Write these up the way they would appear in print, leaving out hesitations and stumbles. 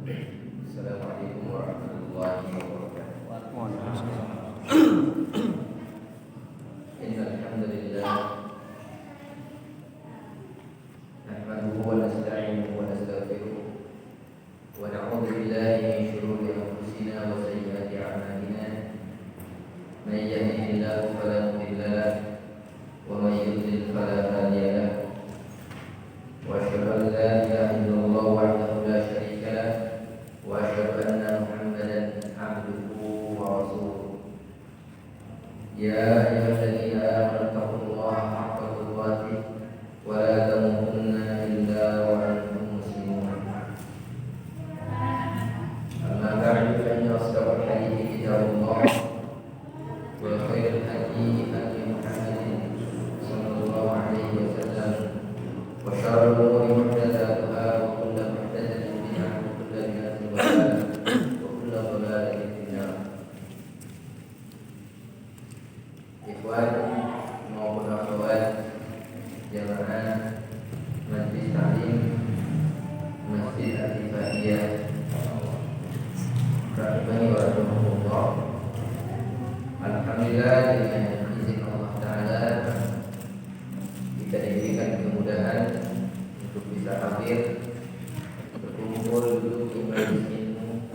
Assalamualaikum warahmatullahi wabarakatuh. Innal hamdalillah nahmaduhu wa nasta'inuhu wa nastaghfiruh wa na'udzu billahi min shururi anfusina wa sayyiati a'malina. May yahdihillahu fala mudilla lahu wa may yudlil fala hadiya lahu. Wa asyhadu an la ilaha illallah wahdahu la syarika lahu wa asyhadu anna Muhammadan abduhu wa rasuluh. Ya ayyuhalladzina amanu taqullaha haqqa tuqatih wa la tamutunna illa wa antum muslimun. Amma ba'du fa inna asdaqal hadithi kitabullah wa khairul hadi hadi Muhammadin sallallahu alaihi wasallam wa syarrul umuri muhdatsatuha wa kullu muhdatsatin bid'ah wa kullu bid'atin dhalalah wa kullu dhalalatin finnar. Ikhwan maupun akhwat jamaah Majlis Ta'lim Masjid Al-Ifadiyah rahimani wa rahimakumullah. Alhamdulillah, dengan izin Allah Ta'ala kita diberikan kemudahan untuk bisa hadir berkumpul duduk di majelis ilmu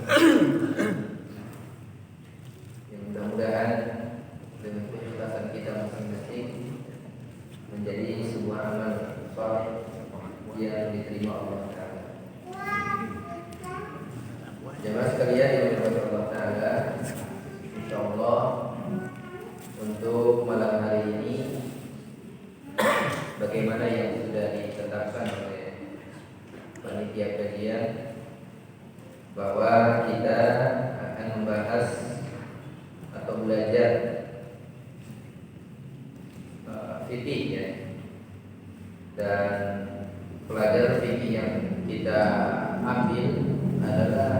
yang mudah-mudahan dengan keikhlasan kita masing-masing menjadi sebuah amal saleh yang diterima Allah Ta'ala. Jemaah sekalian yang dirahmati Allah Ta'ala, insyaallah untuk malam hari ini bagaimana yang sudah ditetapkan oleh panitia kajian bahwa kita akan membahas atau belajar fikih ya. Dan pelajaran fikih yang kita ambil adalah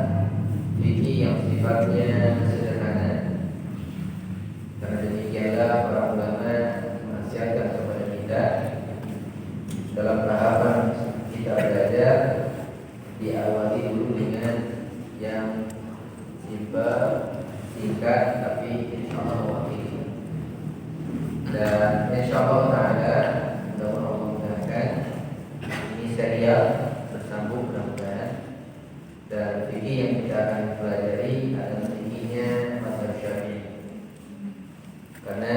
fikih yang sifatnya sederhana. Karena demikianlah para ulama menasihatkan kepada kita dalam tahapan kita belajar diawali dulu dengan yang simpel, singkat, tapi insyaallah wakil. Dan insyaallah Ta'ala mudah-mudahan Allah mudahkan ini serial bersambung mudah-mudahan. Dan fikih yang kita akan pelajari adalah fikihnya mazhab Syafi'i. Karena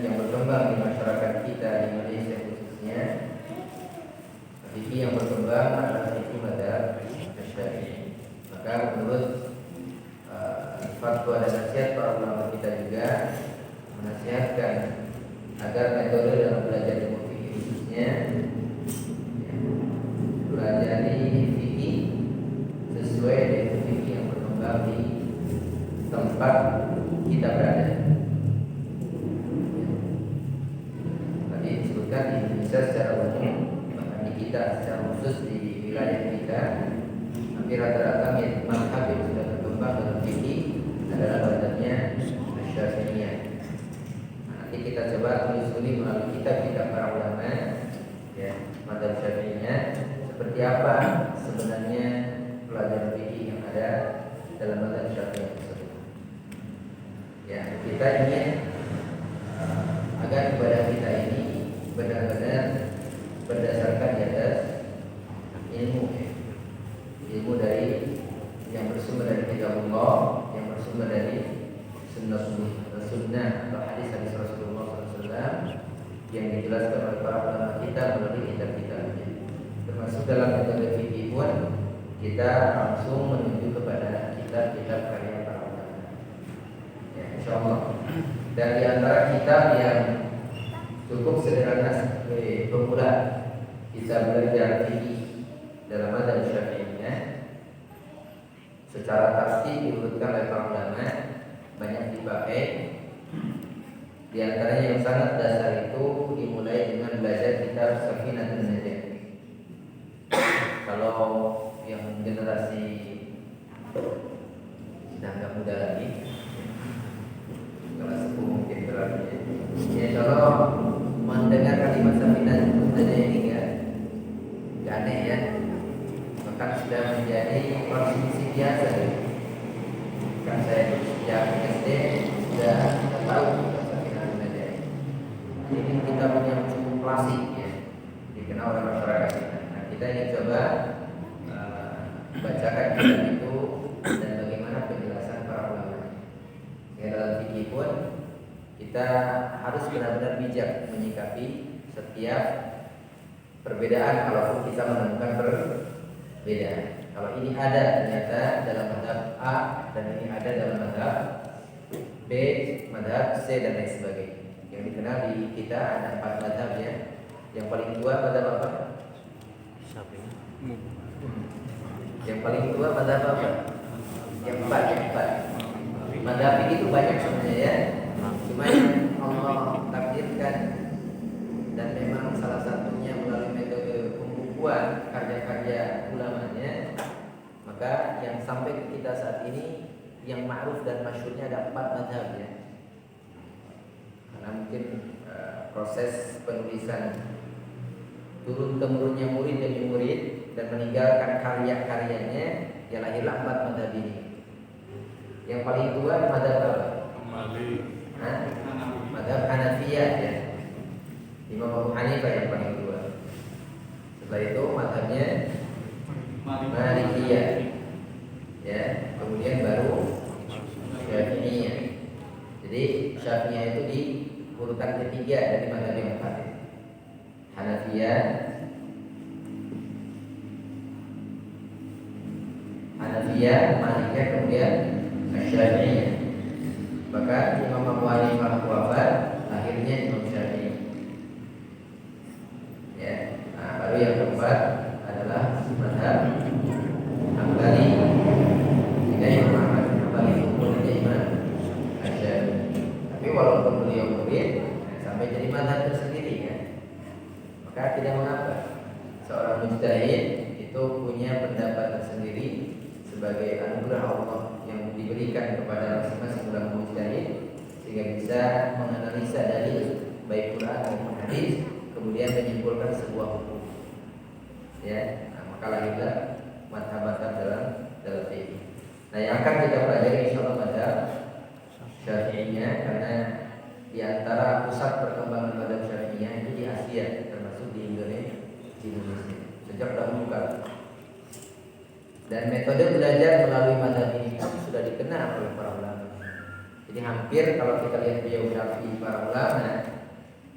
yang berkembang di masyarakat kita di Malaysia khususnya, fikih yang berkembang adalah fikih mazhab Syafi'i. Maka menurut fatwa dan nasihat para ulama kita juga menasihatkan agar metode dalam belajar ilmu fikih khususnya pelajari fikih sesuai dengan fikih yang berkembang di tempat kita berada. Tadi disebutkan di Indonesia secara umum, bahkan di kita secara khusus di wilayah kita, hampir rata-rata mazhab yang sudah berkembang dalam fikih adalah mazhabnya Syafi'iyah. Nanti kita coba menyusuli melalui kitab-kitab para ulama ya, mazhab Syafi'iyah seperti apa sebenarnya pelajaran fikih yang ada dalam mazhab Syafi'iyah tersebut. Ya, kita ingin agar ibadah kita ini benar-benar berdasarkan di atas ilmu ya. Ilmu dari yang bersumber dari kitabullah, yang bersumber dari sunnah atau hadis Rasulullah SAW yang dijelaskan oleh para ulama kita melalui kitab-kitabnya. Termasuk dalam metode fikih pun kita langsung menuju kepada kitab-kitab karya para ulama. Ya, insyaallah. Dan di antara kitab yang cukup sederhana sebagai pemula kita belajar fikih dalam mazhab Syafi'iyah secara tafsir diurutkan oleh para ulama, banyak dipakai. Di antaranya yang sangat dasar itu dimulai dengan belajar kitab Safinatun Najah. Kalau yang generasi sudah agak muda lagi, kelas 10 mungkin berarti ya. Kalau mendengar kalimat Safinatun Najah ini enggak aneh ya, maka sudah menjadi konsumsi biasa. Kan saya itu sejak SD sudah tahu Syafi'i Madani. Ini kitab yang cukup klasik ya, dikenal oleh masyarakat kita. Nah, kita ingin coba bacakan kitab itu dan bagaimana penjelasan para ulama. Ya, dalam fikih pun kita harus benar-benar bijak menyikapi setiap perbedaan kalaupun kita menemukan perbedaan. Kalau ini ada ternyata dalam mazhab A dan ini ada dalam mazhab B, mazhab C dan lain sebagainya. Yang dikenal di kita ada 4 mazhab ya. Yang paling tua mazhab apa? Syafi'i. Yang paling tua mazhab apa? Yang 4. Mazhab itu banyak sebenarnya ya. Cuma yang Allah takdirkan dan memang salah satunya melalui metode pembukuan karya-karya ulamanya, maka yang sampai ke kita saat ini yang ma'ruf dan masyhurnya ada 4 mazhab ya. Karena mungkin proses penulisan turun temurunnya murid demi murid dan meninggalkan karya-karyanya, ya lahirlah 4 mazhab ini. Yang paling tua mazhab apa? Mazhab Hanafiyah ya. Imam Abu Hanifah yang paling tua. Setelah itu mazhabnya Malikiyah. Ya, kemudian baru Syafi'iyah. Jadi Syafi'iyah itu di urutan ketiga dari mazhab yang 4. Hanafiyah, Malikiyah, kemudian Syafi'iyah. Bahkan Imam Abu Hanifah wafat, akhirnya Imam Syafi'i. Ya, nah, baru yang keempat adalah mazhab Hambali. Jika Imam Ahmad Hambali itu muridnya Imam Syafi'i. Tapi walaupun beliau murid sampai jadi mazhab tersendiri ya, maka tidak mengapa seorang mujtahid itu punya pendapat tersendiri sebagai anugerah Allah yang diberikan kepada masing-masing ulama mujtahid, sehingga bisa menganalisa dalil baik Quran maupun hadis, kemudian menyimpulkan sebuah hukum. Ya, nah, maka lahirlah mazhab-mazhab dalam fikih. Nah, yang akan kita pelajari insyaallah mazhab Syafi'iyah, karena di antara pusat perkembangan mazhab Syafi'iyah itu di Asia, termasuk di Indonesia sejak dahulu kala. Dan metode belajar melalui mazhab ini pun sudah dikenal oleh para ulama. Jadi hampir kalau kita lihat biografi para ulama,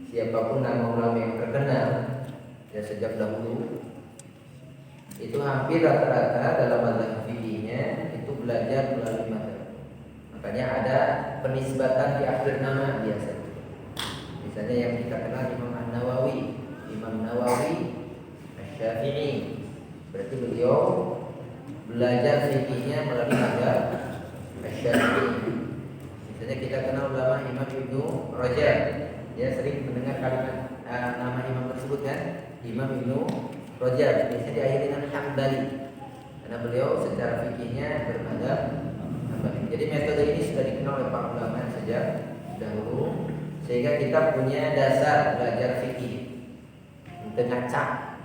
siapapun nama ulama yang terkenal ya sejak dahulu, itu hampir rata-rata dalam mazhab fikihnya itu belajar melalui mazhab. Makanya ada penisbatan di akhir nama biasa. Misalnya yang kita kenal Imam Nawawi Asy-Syafi'i, berarti beliau belajar fikihnya melalui mazhab Asy-Syafi'i. Misalnya kita kenal ulama Imam Ibnu Rajab, ya sering mendengar kalimat nama imam tersebut kan, Imam Ibnu Rajab, biasanya diakhiri dengan Hambali karena beliau secara fikihnya bermadzhab Hambali. Jadi metode ini sudah dikenal oleh para ulama sejak dahulu, sehingga kita punya dasar belajar fikih. Ngacak,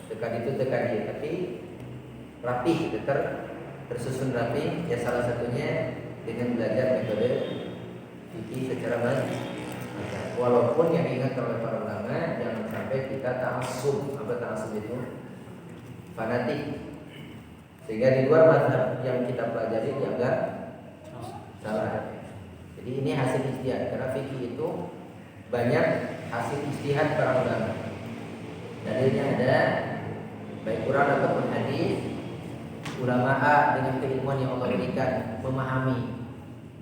tekan itu tekan dia, tapi rapih, tersusun rapi. Ya salah satunya dengan belajar metode fikih secara mazhab. Walaupun yang diingat oleh para ulama, jangan sampai kita ta'assub. Apa ta'assub itu? Fanatik. Sehingga di luar mazhab yang kita pelajari dianggap salah. Jadi ini hasil ijtihad, karena fikih itu banyak hasil ijtihad para ulama. Dalilnya ada baik Quran ataupun hadis. Ulama A dengan keilmuan yang Allah berikan memahami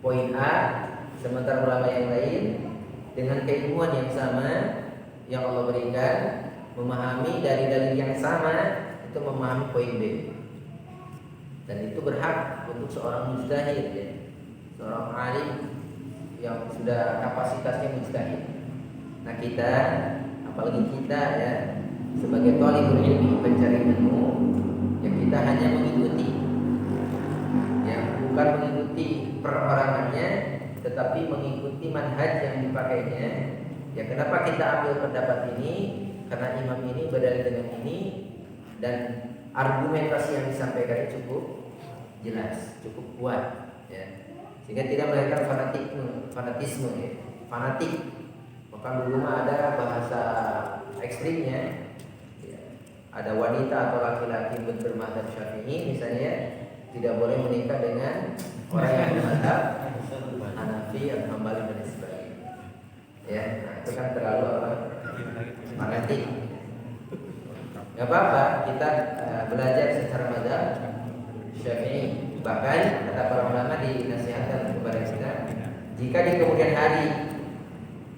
poin A, sementara ulama yang lain dengan keilmuan yang sama yang Allah berikan memahami dari dalil yang sama itu memahami poin B. Dan itu berhak untuk seorang mujtahid ya, seorang alim yang sudah kapasitasnya mujtahid. Nah kita, apalagi kita ya sebagai thalibul ilmi, pencari ilmu, ya kita hanya mengikuti, ya bukan mengikuti perorangannya, tetapi mengikuti manhaj yang dipakainya. Ya kenapa kita ambil pendapat ini? Karena imam ini berdalil dengan ini dan argumentasi yang disampaikan cukup jelas, cukup kuat, ya. Sehingga tidak melahirkan fanatisme, ya. Fanatik. Maka dulu mah ada bahasa ekstrimnya, ya. Ada wanita atau laki-laki bermadzhab Syafi'i misalnya tidak boleh menikah dengan orang yang bermadzhab Hanafi atau Hambali dan sebagainya. Ya, nah itu kan terlalu fanatik. Gak apa-apa kita belajar secara madzhab Syafi'i. Bahkan kata para ulama dinasihatkan kepada kita, jika di kemudian hari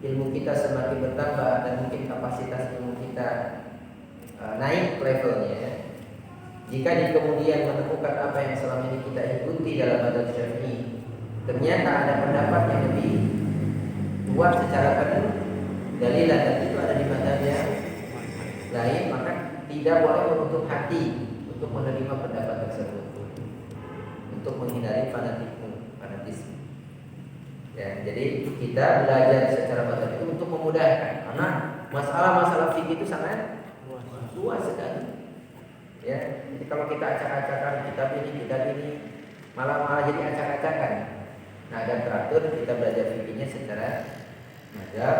ilmu kita semakin bertambah dan mungkin kapasitas ilmu kita naik levelnya, jika di kemudian menemukan apa yang selama ini kita ikuti dalam madzhab Syafi'i ternyata ada pendapat yang lebih kuat secara pendalilan dan itu ada di madzhab yang lain, maka tidak boleh menutup hati untuk menerima pendapat tersebut, untuk menghindari fanatisme. Ya, jadi kita belajar secara madzhab itu untuk memudahkan, karena masalah-masalah fikih itu sangat luas sekali. Ya, jadi kalau kita acak-acakan kitab ini, malah jadi acak-acakan. Nah, agar teratur kita belajar fikihnya secara madzhab,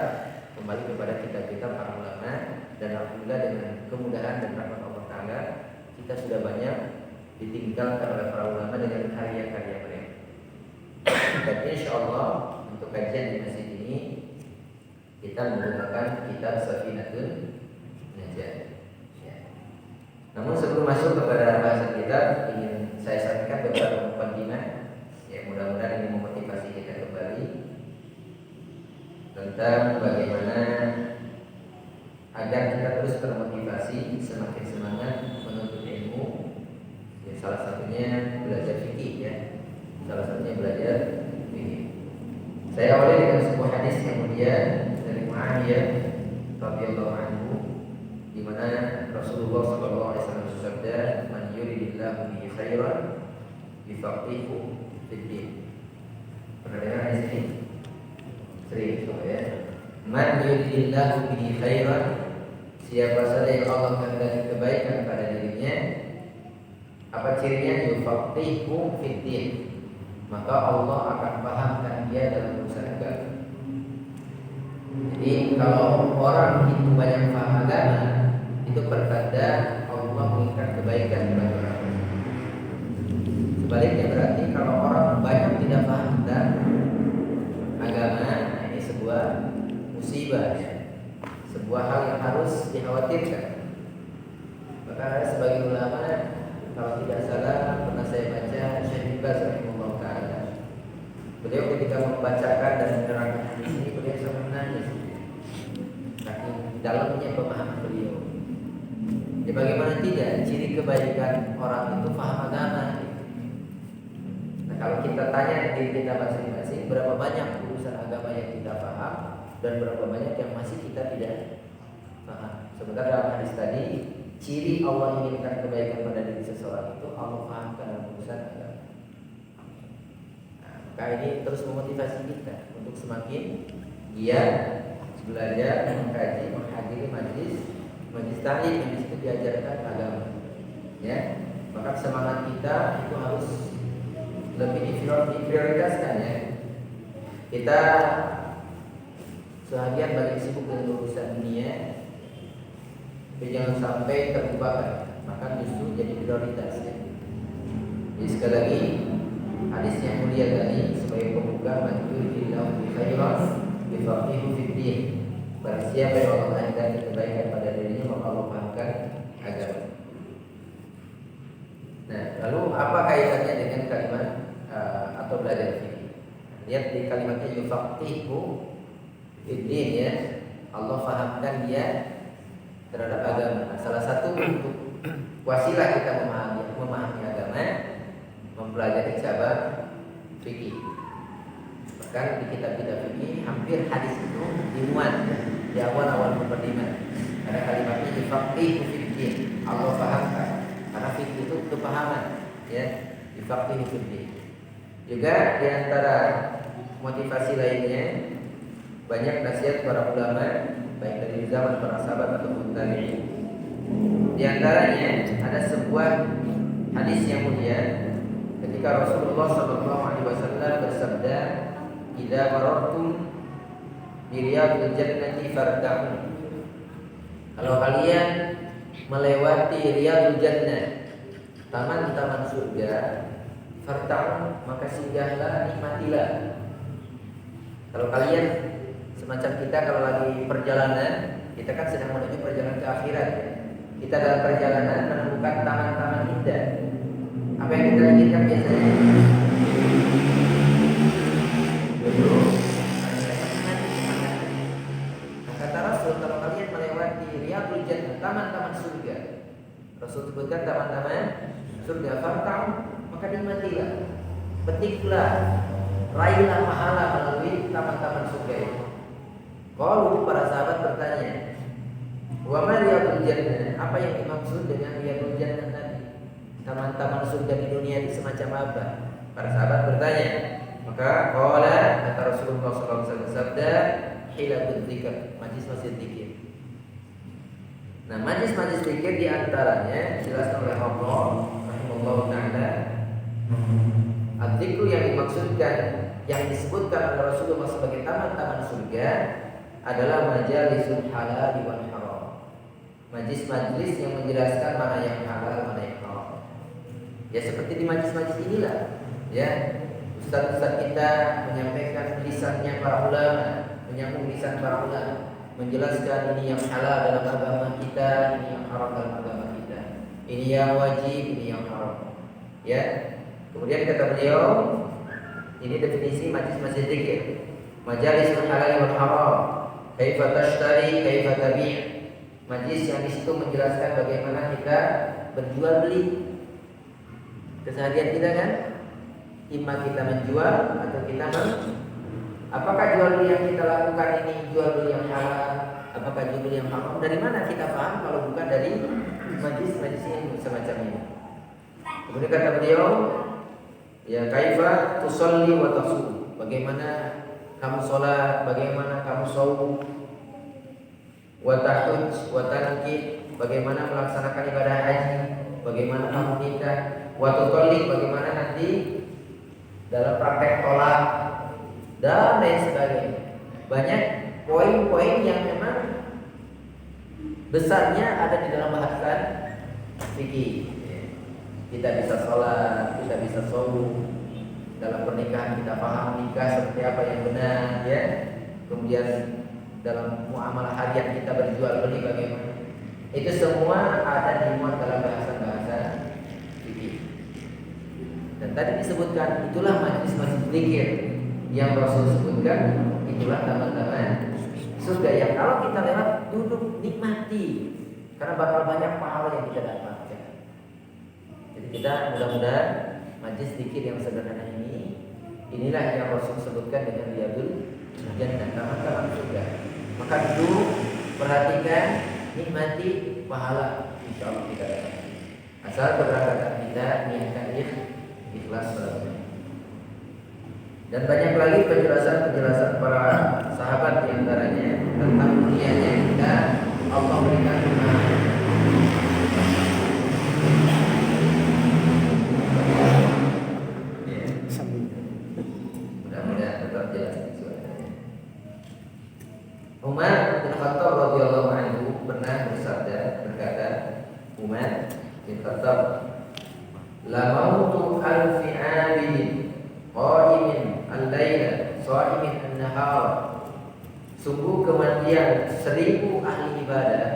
kembali kepada kitab-kitab para ulama, dan alhamdulillah dengan kemudahan dan rahmat Allah Taala kita sudah banyak ditinggalkan oleh para ulama dengan karya-karya mereka. Dan insya Allah untuk kajian di masjid ini kita menggunakan kitab Safinatun Najah. Ya. Namun sebelum masuk kepada bahasan kita, ingin saya sampaikan beberapa mukadimah. Ya, mudah-mudahan ini memotivasi kita kembali tentang bagaimana agar kita terus termotivasi, semakin semangat menuntut ilmu. Ya, salah satunya belajar fikih, ya. Salah satunya belajar fikih. Saya awali dengan sebuah hadis yang mulia dari Muawiyah radhiyallahu anhu, di mana Rasulullah sallallahu alaihi wasallam bersabda, "Man yuridillahu bihi khairan yufaqihu fid din." Pernah dengar hadis ini? Sering, ya. Man yuridillahu bihi khairan, siapa saja yang Allah kehendaki kebaikan pada dirinya, apa cirinya? Yufaqihu fid din, maka Allah akan pahamkan dia dalam urusan agama. Jadi kalau orang itu banyak paham agama, itu pertanda Allah menginginkan kebaikan kepada orang. Sebaliknya berarti kalau orang banyak tidak paham tentang agama, ini sebuah musibah, ya. Sebuah hal yang harus dikhawatirkan. Maka ada sebagian ulama, kalau tidak salah pernah saya baca, Syekh Ibn Baz rahimahullah taala, beliau ketika membacakan dan menerangkan hadis ini, beliau sangat menangis. Saking dalamnya pemahaman beliau. Ya, bagaimana tidak, ciri kebaikan orang itu paham agama. Nah, kalau kita tanya diri kita masing-masing, berapa banyak urusan agama yang kita paham dan berapa banyak yang masih kita tidak paham. Sementara dalam hadis tadi, ciri Allah inginkan kebaikan pada diri seseorang itu Allah pahamkan dalam urusan agama. Nah, maka ini terus memotivasi kita untuk semakin giat belajar, mengkaji, menghadiri majlis ta'lim yang di situ diajarkan agama. Ya, maka semangat kita itu harus lebih diprioritaskan, ya. Kita sebagian banyak sibuk dengan urusan dunia, tapi jangan sampai terlupakan, maka justru jadi prioritas, ya. Jadi sekali lagi hadis yang mulia tadi sebagai pembuka, man yuridillahu bihi khairan yufaqihu fid din. Barang siapa yang Allah kehendaki kebaikan pada dirinya, maka Allah pahamkan agama. Nah, lalu apa kaitannya dengan kalimat atau belajar fikih? Lihat di kalimatnya yufaqihu fid din, ya. Allah fahamkan dia terhadap agama. Nah, salah satu untuk wasilah kita memahami agama, mempelajari cabang fikih. Bahkan di kitab-kitab fikih hampir hadis itu dimuat di awal-awal mukadimah. Ada kalimatnya yufaqihu fid din, Allah fahamkan. Karena fikih itu kepahaman, ya. Yufaqihu fid din. Juga di antara motivasi lainnya, banyak nasihat para ulama baik dari zaman para sahabat ataupun tabi'in. Di antaranya ada sebuah hadis yang mulia ketika ketika Rasulullah SAW bersabda, "Idza marartum bi riyadil jannati farta'u." Kalau kalian melewati riyadul jannah, taman-taman surga, farta'u, maka singgahlah, nikmatilah. Kalau kalian semacam kita kalau lagi perjalanan, kita kan sedang menuju perjalanan ke akhirat. Kita dalam perjalanan menemukan taman-taman indah. Apa yang kita inginkan biasanya? Duduk. Nah, kata Rasul, kalau kalian melewati riyadul jannah, taman-taman surga, Rasul sebutkan taman-taman surga, farta'u, maka nikmatilah, petiklah, raihlah pahala melalui taman-taman surga itu. Qalu, para sahabat bertanya, wa ma riyadul jannah? Apa yang dimaksud dengan riyadul jannah tadi? Taman-taman surga di dunia ini semacam apa? Para sahabat bertanya. Maka qala, kata Rasulullah SAW, sabda, hilabul dzikr, majlis-majlis zikir. Nah, majlis-majlis zikir di antaranya dijelaskan oleh Allah rahimahullah taala. Adzikru yang dimaksudkan, yang disebutkan oleh Rasulullah sebagai taman-taman surga adalah majalisul halal wal haram. Majlis-majlis yang menjelaskan mana yang halal, mana yang haram. Ya seperti di majlis-majlis inilah, ya. Ustaz-ustaz kita menyampaikan lisannya para ulama, menyambung lisan para ulama, menjelaskan ini yang halal dalam agama kita, ini yang haram dalam agama kita. Ini yang wajib, ini yang haram. Ya. Kemudian kata beliau, ini definisi majlis-majlis zikir. Majalisul halal wal haram. Kaifa tashtari, kaifa tabi'. Majlis yang di situ menjelaskan bagaimana kita berjual beli. Keseharian kita kan, imma kita menjual atau kita apakah jual beli yang kita lakukan ini jual beli yang halal, apakah jual beli yang haram? Dari mana kita paham kalau bukan dari majlis-majlis yang semacam ini? Kemudian kata beliau, ya kaifa tusalli wa tasum. Bagaimana kamu sholat, bagaimana kamu saum, wa tahujj wa tankih, bagaimana melaksanakan ibadah haji, bagaimana kamu nikah, wa tutalliq, bagaimana nanti dalam praktek tolak dan lain sebagainya. Banyak poin-poin yang memang besarnya ada di dalam bahasan fikih. Kita bisa sholat, kita bisa saum. Dalam pernikahan kita paham nikah seperti apa yang benar, ya. Kemudian dalam muamalah harian kita berjual beli bagaimana. Itu semua ada dimuat dalam bahasa fikih. Dan tadi disebutkan itulah majlis-majlis zikir yang Rasul sebutkan, itulah taman-taman surga yang kalau kita lewat duduk nikmati, karena bakal banyak pahala yang kita dapatkan. Jadi kita mudah-mudahan majlis zikir yang sederhana ini, inilah yang Rasul sebutkan dengan riyadul jannah, taman-taman surga. Maka duduk, perhatikan, nikmati pahala, insyaallah kita dapat. Asal keberangkatan kita niatkan ikhlas dalamnya. Dan banyak lagi penjelasan-penjelasan para sahabat diantaranya tentang dunianya kita Allah berikan mudah-mudahan tetap jelas suaranya. Umar bin Khattab radhiyallahu anhu pernah berkata, Umar bin Khattab, la mautu alfi abidin qa'imin al-laila sha'imin an-nahar. Sungguh kematian 1000 ahli ibadah,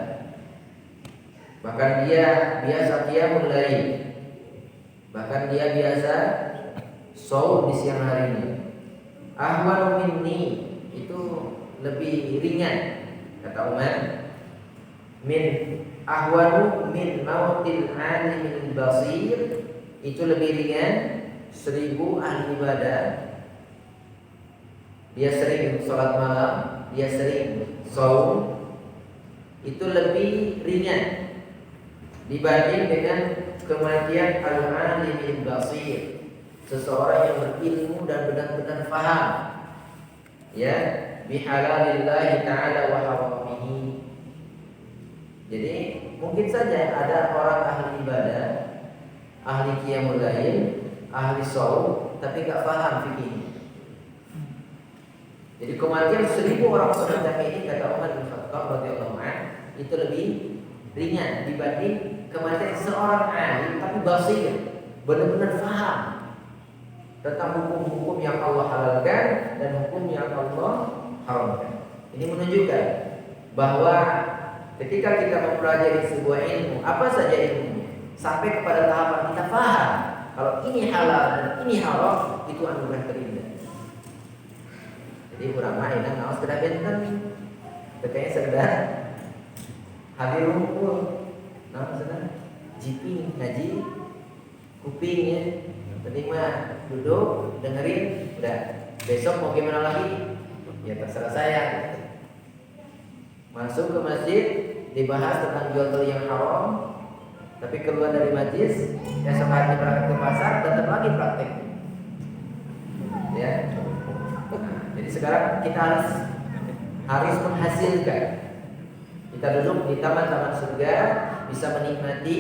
bahkan dia biasa qiyamul lail, bahkan dia biasa shaum di siang harinya. Ahwanu minni, itu lebih ringan, kata Umar, min ahwanu min mautil alimil basir, itu lebih ringan 1000 ahli ibadah. Dia sering sholat malam, dia sering saum, itu lebih ringan dibanding dengan kematian al-alimil basir, seseorang yang berilmu dan benar-benar paham, ya, bihalalillahi ta'ala wa haramihi. Jadi mungkin saja ada orang ahli ibadah, ahli qiyamul lail, ahli shaum tapi nggak paham fikih. Jadi kematian 1000 orang sholat ini kata Umar bin Khattab radhiyallahu anhu itu lebih ringan dibanding kematian seorang alim tapi basir, benar-benar paham tentang hukum-hukum yang Allah halalkan dan hukum yang Allah haramkan. Ini menunjukkan bahwa ketika kita mempelajari sebuah ilmu, apa saja ilmunya, sampai kepada tahapan kita paham kalau ini halal dan ini haram, itu anugerah terindah. Jadi ulama ini naos kada benten tekanya sekedar hadir rumpul, naon cenah jiping ngaji kupingnya terima duduk dengerin udah, besok mau gimana lagi ya terserah saya. Masuk ke masjid dibahas tentang jual beli yang haram, tapi keluar dari majlis esok hari berangkat ke pasar tetap lagi praktek ya. Jadi sekarang kita harus menghasilkan. Kita duduk di taman-taman surga, bisa menikmati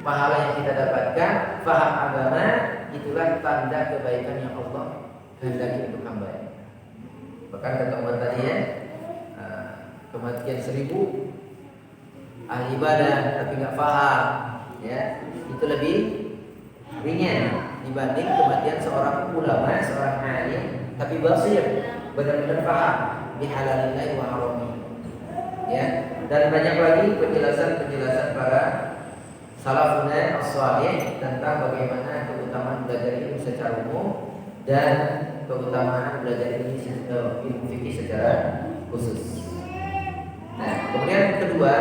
pahala yang kita dapatkan, paham agama, itulah tanda kebaikan yang Allah kehendaki untuk hamba. Bahkan kata Umar tadi ya, kematian 1000 ahli ibadah tapi nggak paham, ya itu lebih ringan dibanding kematian seorang ulama, seorang alim tapi basir, benar-benar paham bihalalillahi wa haramihi. Ya, dan banyak lagi penjelasan para salafuna as-salih tentang bagaimana keutamaan belajar ilmu secara umum dan keutamaan belajar ilmu fikih secara khusus. Nah, kemudian kedua,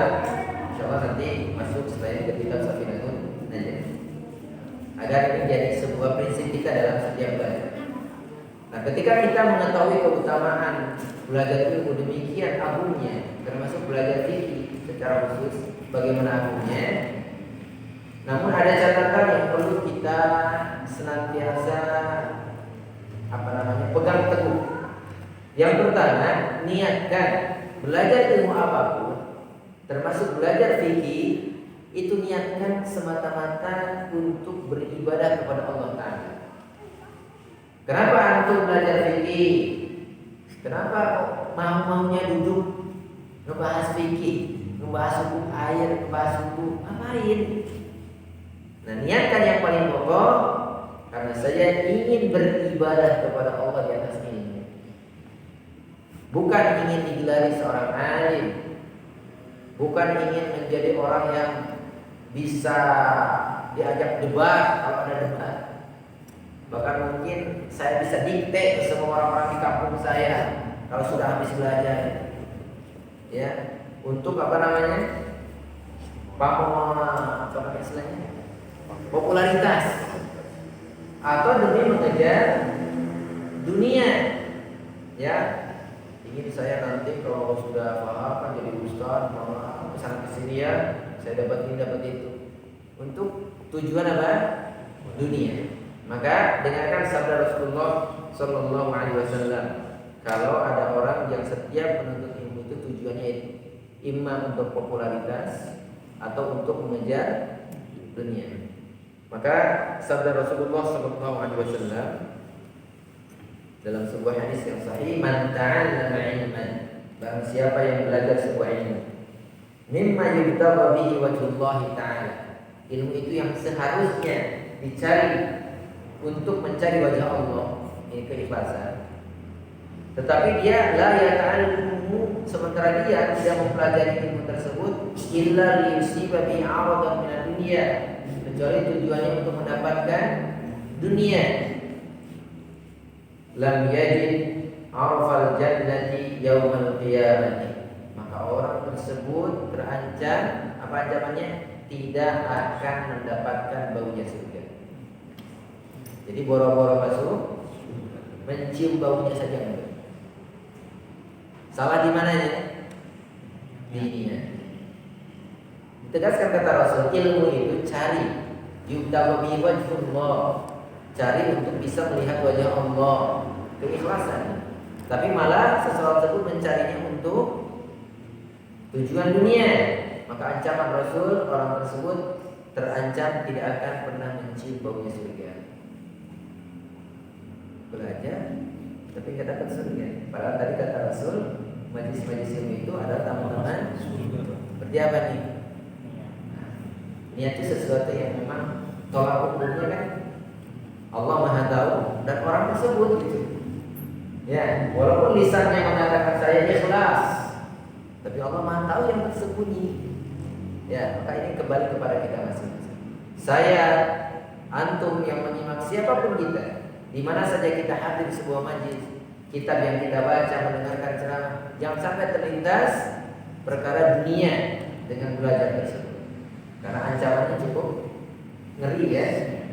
insyaallah nanti masuk setelah ke kitab Safinatun Najah. Agar ini menjadi sebuah prinsip kita dalam setiap belajar. Nah, ketika kita mengetahui keutamaan belajar ilmu demikian agungnya, termasuk belajar fikih secara khusus bagaimana agungnya, namun ada catatan yang perlu kita senantiasa pegang teguh. Yang pertama, niatkan belajar ilmu apapun, termasuk belajar fikih, itu niatkan semata-mata untuk beribadah kepada Allah Ta'ala. Kenapa antum belajar fikih? Kenapa mau-maunya duduk ngebahas fikih, ngebahas hukum air, ngebahas hukum ngapain? Nah, niatkan yang paling pokok karena saya ingin beribadah kepada Allah di atas ilmu. Bukan ingin digelari seorang alim, bukan ingin menjadi orang yang bisa diajak debat kalau ada debat. Bahkan mungkin saya bisa dikte ke semua orang-orang di kampung saya kalau sudah habis belajar. Ya, untuk popularitas atau demi mengejar dunia. Ya, ingin saya nanti kalau sudah paham kan jadi ustaz, mau kesana kesini ya, saya dapat ini dapat itu. Untuk tujuan apa? Dunia. Maka dengarkan sabda Rasulullah Sallallahu Alaihi Wasallam. Kalau ada orang yang setiap menuntut ilmu itu tujuannya imam untuk popularitas atau untuk mengejar dunia, maka sabda Rasulullah Sallallahu Alaihi Wasallam dalam sebuah hadis yang sahih, man ta'allama ilman, barang siapa yang belajar sebuah ilmu, mimma yubtagha bihi wajhullahi ta'ala, ilmu itu yang seharusnya dicari untuk mencari wajah Allah, ini keikhlasan. Tetapi dia la yata'allumu, sementara dia tidak mempelajari ilmu tersebut illa liyusiba bi 'aradan min dunya, kecuali tujuannya untuk mendapatkan dunia. Lam yajid 'arfal jannati yaumal qiyamah, maka orang tersebut terancam, apa ancamannya? Tidak akan mendapatkan baunya surga. Jadi boro-boro masuk mencium baunya saja enggak. Salah di mananya? Di niat. Ditegaskan kata Rasul, ilmu itu cari yubtagha bihi wajhullah, cari untuk bisa melihat wajah Allah, keikhlasan. Tapi malah seseorang tersebut mencarinya untuk tujuan dunia, maka ancaman Rasul, orang tersebut terancam tidak akan pernah mencium baunya surga. tapi nggak dapat surga. Padahal tadi kata Rasul, majlis-majlis ilmu itu adalah tamu-tamu surga. Berarti apa nih? Nah, niat itu sesuatu yang memang tolak ukurnya kan Allah Maha tahu dan orang tersebut gitu. Ya, walaupun lisannya mengatakan saya ikhlas, tapi Allah Maha tahu yang tersembunyi. Ya, maka ini kembali kepada kita masing-masing. Saya, antum yang menyimak siapapun kita, di mana saja kita hadir di sebuah majlis, kitab yang kita baca, mendengarkan ceramah, jangan sampai terlintas perkara dunia dengan belajar tersebut. Karena ancamannya cukup ngeri ya.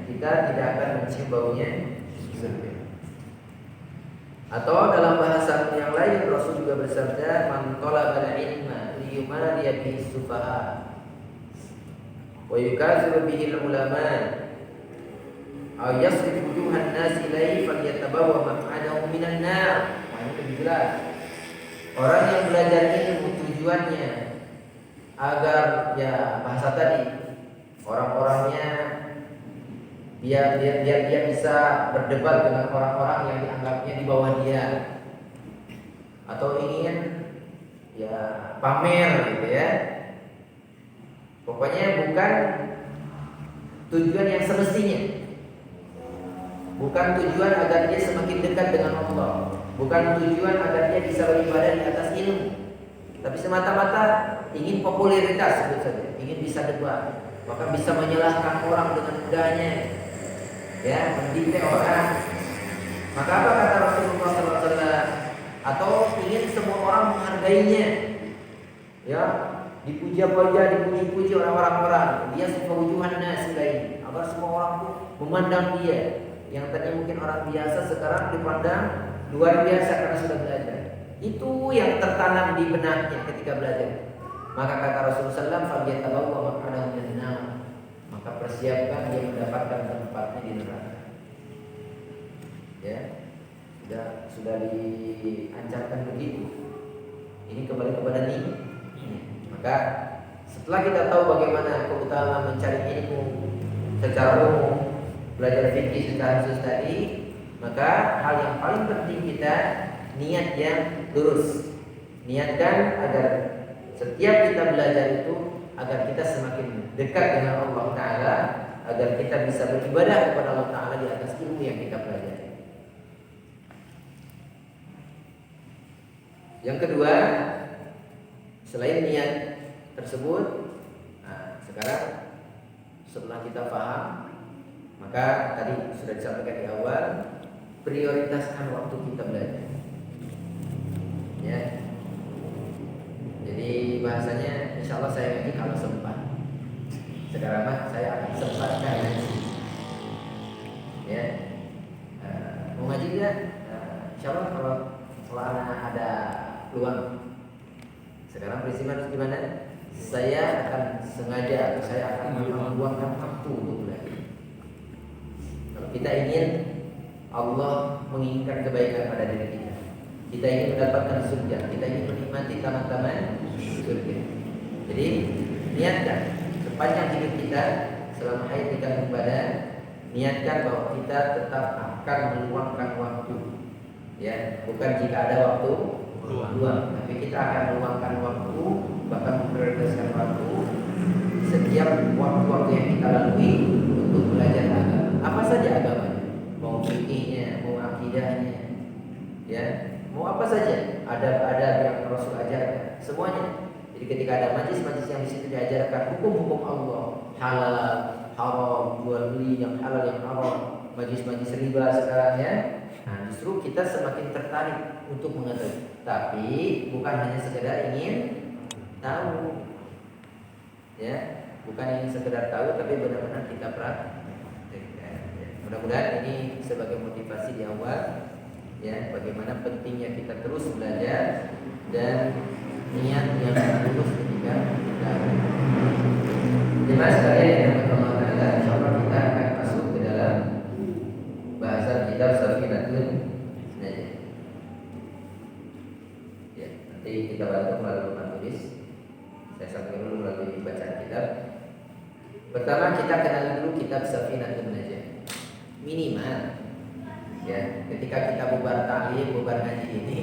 Kita tidak akan mencium baunya surga. Atau dalam bahasa yang lain Rasul juga bersabda, "Man talabal ilma liyumariya bihi sufaha wa yukadzibu bihi ulama aw yasrif wujuhan nas ilaihi falyatabawwa maq'adahu minan nar." Nah, ini lebih jelas. Orang yang belajar ilmu tujuannya agar ya bahasa tadi orang-orangnya biar dia bisa berdebat dengan orang-orang yang dianggapnya di bawah dia, atau ingin ya pamer gitu ya. Pokoknya bukan tujuan yang semestinya. Bukan tujuan agar dia semakin dekat dengan Allah, bukan tujuan agar dia bisa beribadah di atas ilmu, tapi semata-mata ingin popularitas sebut saja, ingin bisa debat, maka bisa menyalahkan orang dengan mudahnya, ya, mendikte orang. Maka apa kata Rasulullah SAW? Atau ingin semua orang menghargainya, ya, dipuji-puji orang-orang. Dia suka wujuhan nas lain, agar semua orang tuh memandang dia. Yang tadinya mungkin orang biasa sekarang dipandang luar biasa karena sudah belajar. Itu yang tertanam di benaknya ketika belajar. Maka kata Rasulullah SAW, maka persiapkan dia mendapatkan tempatnya di neraka. Ya, sudah diancamkan begitu. Ini kembali kepada ini. Maka setelah kita tahu bagaimana keutamaan mencari ilmu secara umum, belajar fikih secara khusus tadi, maka hal yang paling penting kita niat yang lurus. Niatkan agar setiap kita belajar itu agar kita semakin dekat dengan Allah Ta'ala, agar kita bisa beribadah kepada Allah Ta'ala di atas ilmu yang kita pelajari. Yang kedua, selain niat tersebut, nah, sekarang setelah kita paham, maka tadi sudah disampaikan di awal, prioritaskan waktu kita belajar. Ya. Jadi bahasanya, insya Allah saya ngaji kalau sempat. Sekarang mah saya akan sempatkan ngaji. Ya. Mau ngaji tidak? Insya Allah kalau anak ada peluang. Sekarang prinsipnya harus gimana? Saya akan sengaja, saya akan meluangkan waktu untuk belajar. Kalau kita ingin Allah menginginkan kebaikan pada diri kita, kita ingin mendapatkan surga, kita ingin menikmati taman-taman surga. Jadi niatkan sepanjang hidup kita selama hayat kita beribadah, niatkan bahwa kita tetap akan meluangkan waktu. Ya, bukan jika ada waktu luang, tapi kita akan meluangkan waktu, bahkan memprioritaskan waktu setiap waktu-waktu yang kita lalui untuk belajar agama. Apa saja agamanya, mau fikihnya, mau akidahnya, ya, mau apa saja, ada yang Rasul ajarkan, semuanya. Jadi ketika ada majlis-majlis yang di situ diajarkan hukum-hukum Allah, halal, haram, jual beli yang halal yang haram, majlis-majlis riba sekarang ya. Nah, justru kita semakin tertarik untuk mengetahui. Tapi bukan hanya sekedar ingin tahu, ya, bukan ingin sekedar tahu, tapi benar-benar kita praktekkan. Ya. Mudah-mudahan ini sebagai motivasi di awal, ya, bagaimana pentingnya kita terus belajar dan niat yang lurus ketika kita. Jemaah sekalian yang Allah Ta'ala, insyaallah kita akan masuk ke dalam bahasa kitab Safinatul Najah. Ya, nanti kita bantu melalui papan tulis. Saya sampaikan dulu melalui bacaan kitab. Pertama kita kenali dulu kitab Safinatul Najah. Minimal, ya, ketika kita bubar taklim bubar ngaji ini,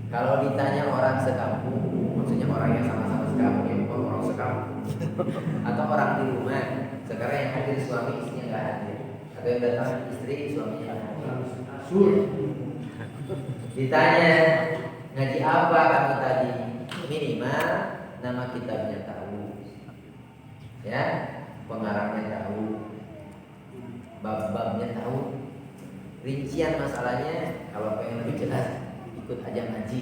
kalau ditanya orang sekampung, maksudnya orang yang sama-sama sekampung, ya bukan orang sekampung, atau orang di rumah. Sekarang yang hadir suami istrinya nggak hadir, atau yang datang istri suaminya nggak hadir. Ditanya ngaji apa kamu tadi, minimal nama kitabnya tahu, ya, pengarangnya tahu, bab-babnya tahu, rincian masalahnya kalau pengen lebih jelas ikut aja ngaji.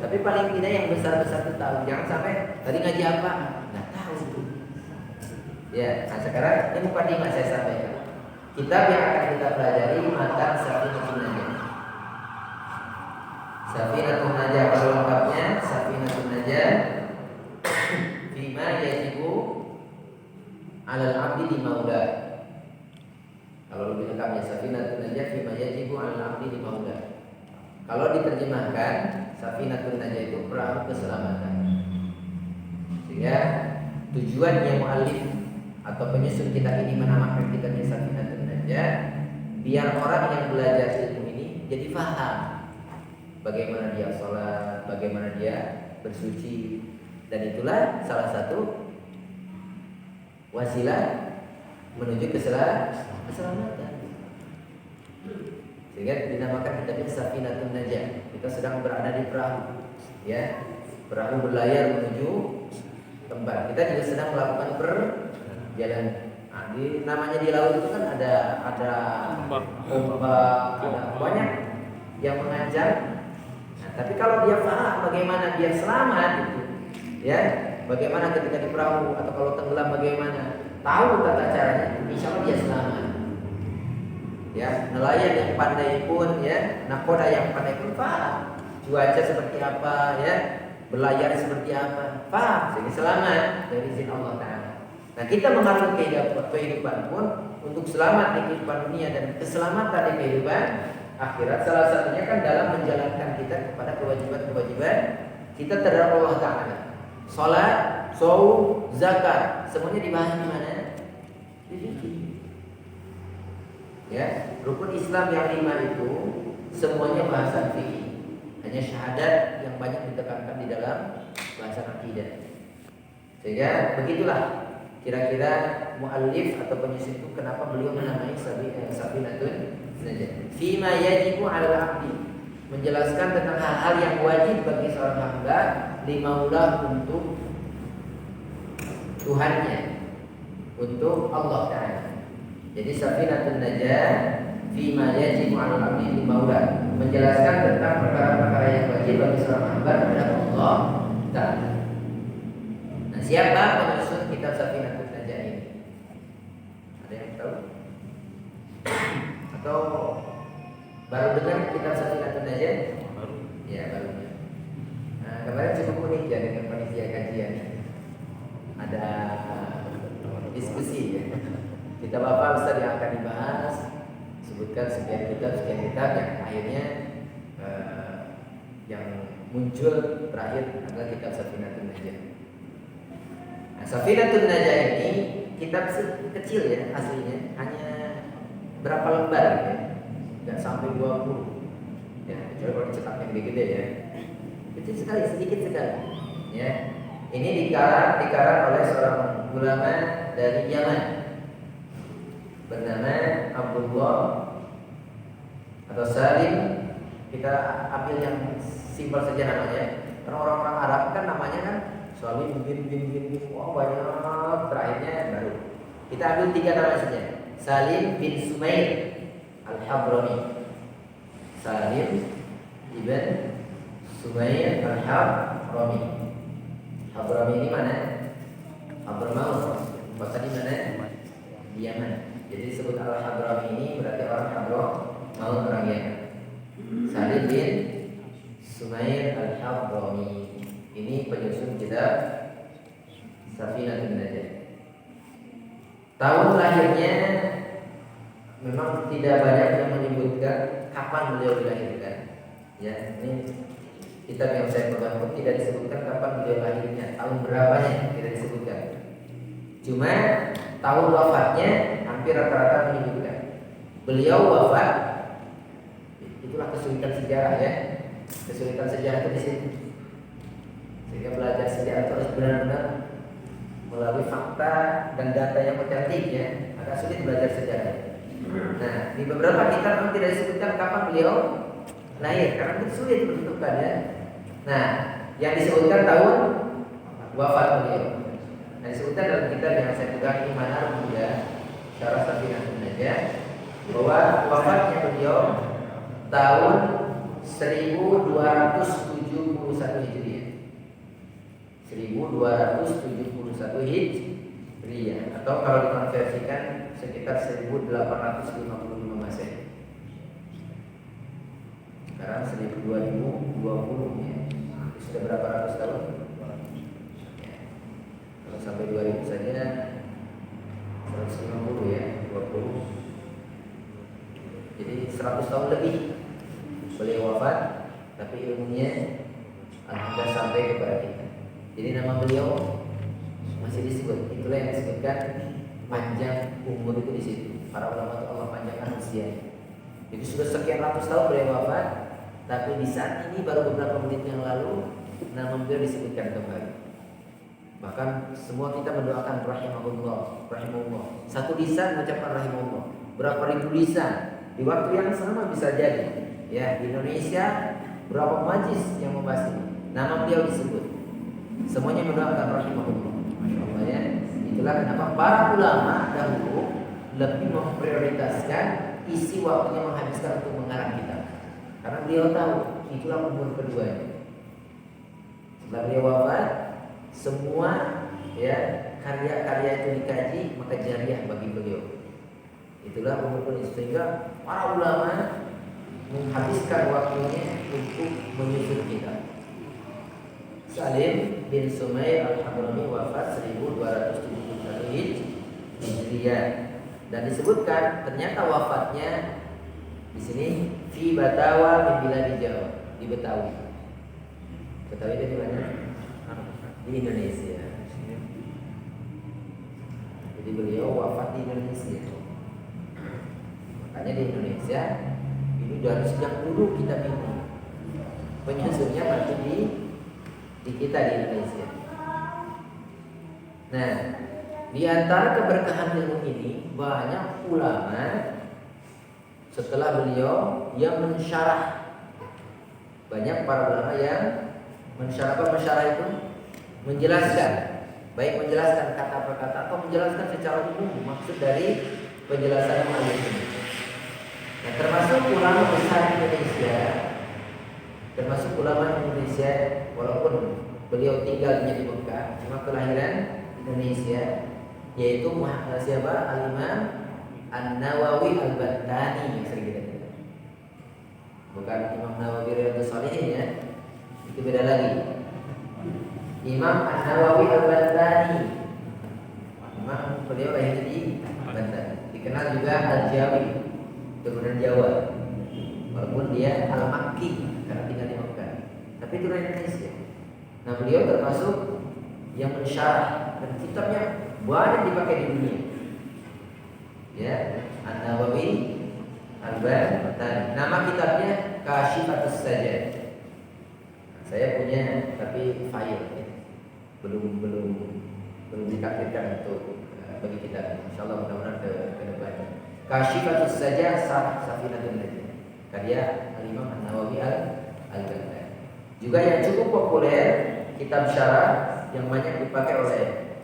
Tapi paling tidak yang besar-besar itu tahu. Jangan sampai tadi ngaji apa nggak tahu. Ya, nah sekarang ini mukadimah saya sampaikan. Kitab yang akan kita pelajari matan Safinatun Najah. Safinatun Najah pada lengkapnya Safinatun Najah Fima yajibu alal abdi di maula. Kalau lebih lengkapnya Safinatun Najah Fima yajibu alal abdi di maula. Kalau diterjemahkan Safinatun Najah itu perahu keselamatan. Sehingga tujuannya muallif atau penyusun kitab ini menamakan kitabnya Safinatun Najah, biar orang yang belajar ilmu ini jadi paham bagaimana dia sholat, bagaimana dia bersuci, dan itulah salah satu wasilah menuju keselamatan. Sehingga dinamakan kitabnya Safinatun Najah. Kita sedang berada di perahu, ya, perahu berlayar menuju tempat. Kita juga sedang melakukan perjalanan. Nah, namanya di laut itu kan ada ombak, ada banyak yang mengancam. Nah, tapi kalau dia paham bagaimana dia selamat itu, ya, bagaimana ketika di perahu atau kalau tenggelam bagaimana, tahu tata caranya, insya Allah dia selamat. Ya, nelayan yang pandai pun, ya, nakoda yang pandai pun paham cuaca seperti apa, ya, berlayar seperti apa, paham, sehingga selamat dari izin Allah Ta'ala. Nah, kita mengalami kehidupan pun untuk selamat di kehidupan dunia dan keselamatan di kehidupan akhirat, salah satunya kan dalam menjalankan kita kepada kewajiban-kewajiban kita terhadap Allah Ta'ala. Salat, shaum, zakat, semuanya dibahas di mana? Di fikih. Ya, rukun Islam yang 5 itu semuanya bahasan fikih. Hanya syahadat yang banyak ditekankan di dalam bahasan akidah. Sehingga begitulah kira-kira muallif atau penyusun itu kenapa beliau menamai Safinatun Najah. Fima yajibu 'alal 'abdi, menjelaskan tentang hal-hal yang wajib bagi seorang hamba limaulah untuk Tuhannya, untuk Allah Ta'ala. Jadi Safinatun Najah fima yajibu 'alal 'abdi limaulah, menjelaskan tentang perkara-perkara yang wajib bagi seorang hamba kepada Allah Ta'ala. Nah, siapa penyusun kitab Safinatun Najah ini? Ada yang tahu? Atau baru dengar kitab Safinatun Najah? Baru. Ya, baru. Nah, kemarin cukup unik ya dengan panitia kajian. Ada diskusi ya. Kita Bapak Ustaz yang akan dibahas, sebutkan sekian kitab yang akhirnya yang muncul terakhir adalah kitab Safinatun Najah. Nah, Safinatun Najah ini kitab kecil ya aslinya, hanya berapa lembar ya, nggak sampai 20 ya, kecuali kalau dicetaknya gede-gede ya, kecil sekali, sedikit sekali ya. Ini dikarang oleh seorang ulama dari Yaman bernama Abdullah atau Salim. Kita ambil yang simpel saja namanya, karena orang-orang Arab kan namanya kan Salim bin, wah banyak, terakhirnya baru. Kita ambil 3 nama saja. Salim bin Sumair Al-Habrami. Salim ibn Sumair Al-Habrami. Habrami ini mana? Hadramaut. Kota di mana? Di Yaman. Jadi disebut Al-Habrami ini berarti orang Hadramaut, orang Yaman. Salim bin Sumair Al-Habrami ini penyusun kitab Safinatun Najah. Tahun lahirnya memang tidak banyak yang menyebutkan kapan beliau dilahirkan. Ya, ini kitab yang saya pegang pun tidak disebutkan kapan beliau lahirnya, tahun berapanya tidak disebutkan. Cuma tahun wafatnya hampir rata-rata menyebutkan. Beliau wafat, itulah kesulitan sejarah ya. Kesulitan sejarah itu di sini. Sehingga belajar sejarah itu harus benar-benar melalui fakta dan data yang otentik ya. Agak sulit belajar sejarah. Nah, di beberapa kitab memang tidak disebutkan kapan beliau lahir karena itu sulit menentukan ya. Nah, yang disebutkan tahun wafat beliau. Nah, disebutkan dalam kitab yang saya pegang Imanar Muda Syarah Safinatun Najah bahwa wafatnya beliau tahun 1271 Hijriah. 1271 Hijriah atau kalau dikonversikan sekitar 1855 Masehi. Sekarang 2020 ya. Sudah berapa ratus tahun? Ya. Kalau sampai 2000 saja 150 ya, 20. Jadi 100 tahun lebih beliau wafat, tapi ilmunya alhamdulillah sampai kepada kita. Jadi nama beliau masih disebut. Itulah yang disebutkan panjang umur itu di situ. Para ulama itu Allah panjangkan usianya. Jadi sudah sekian ratus tahun beliau wafat, tapi di saat ini baru beberapa menit yang lalu nama beliau disebutkan kembali. Bahkan semua kita mendoakan rahimahullah, rahimahullah. Satu lisan mengucapkan rahimahullah. Berapa ribu lisan di waktu yang sama bisa jadi. Ya, di Indonesia berapa majlis yang membahas ini. Nama beliau disebut. Semuanya mendoakan rahimahullah. Masyaallah ya. Itulah kenapa para ulama dahulu lebih memprioritaskan isi waktunya menghabiskan untuk mengarang kitab. Karena beliau tahu itulah umur keduanya. Setelah beliau wafat, semua ya karya-karya itu dikaji, maka jariah bagi beliau. Itulah umur beliau, sehingga para ulama menghabiskan waktunya untuk menyusun kitab. Salim bin Sumair Al-Hadrami wafat 1271 Hijriah dan disebutkan ternyata wafatnya di sini fi Batawa min biladi Jawa, di Betawi. Betawi itu di mana? Di Indonesia. Jadi beliau wafat di Indonesia. Makanya di Indonesia ini dari sejak dulu kitab ini penyusunnya masih di kita di Indonesia. Nah, di antara keberkahan ilmu ini banyak ulama setelah beliau yang mensyarah. Banyak para ulama yang mensyarah. Apa mensyarah itu? Menjelaskan, baik menjelaskan kata per kata atau menjelaskan secara umum maksud dari penjelasan ilmu ini. Nah, termasuk ulama besar Indonesia, walaupun beliau tinggalnya di Mekah, cuma kelahiran Indonesia, yaitu siapa? Al-Imam An-Nawawi Al-Bantani yang sering kita dengar. Bukan Imam Nawawi Riyadhus Shalihin ya, itu beda lagi. Imam An-Nawawi Al-Bantani, Imam beliau lahir di Banten, dikenal juga Al-Jawi, turunan Jawa. Walaupun dia Al-Makki karena tinggal di Mekah, tapi turunan Indonesia. Nah, beliau termasuk yang mensyarah dan kitabnya banyak dipakai di dunia. Ya, An-Nawawi Al-Bantani. Nama kitabnya Kashifatus Sajjad. Saya punya tapi file ya. belum ditakdirkan untuk bagi kita. Insyaallah mudah-mudahan ke depan. Kashifatus Sajjad Safinatun Najah. Karya Al-Imam An-Nawawi Al-Bantani. Juga yang cukup populer kitab syarah yang banyak dipakai oleh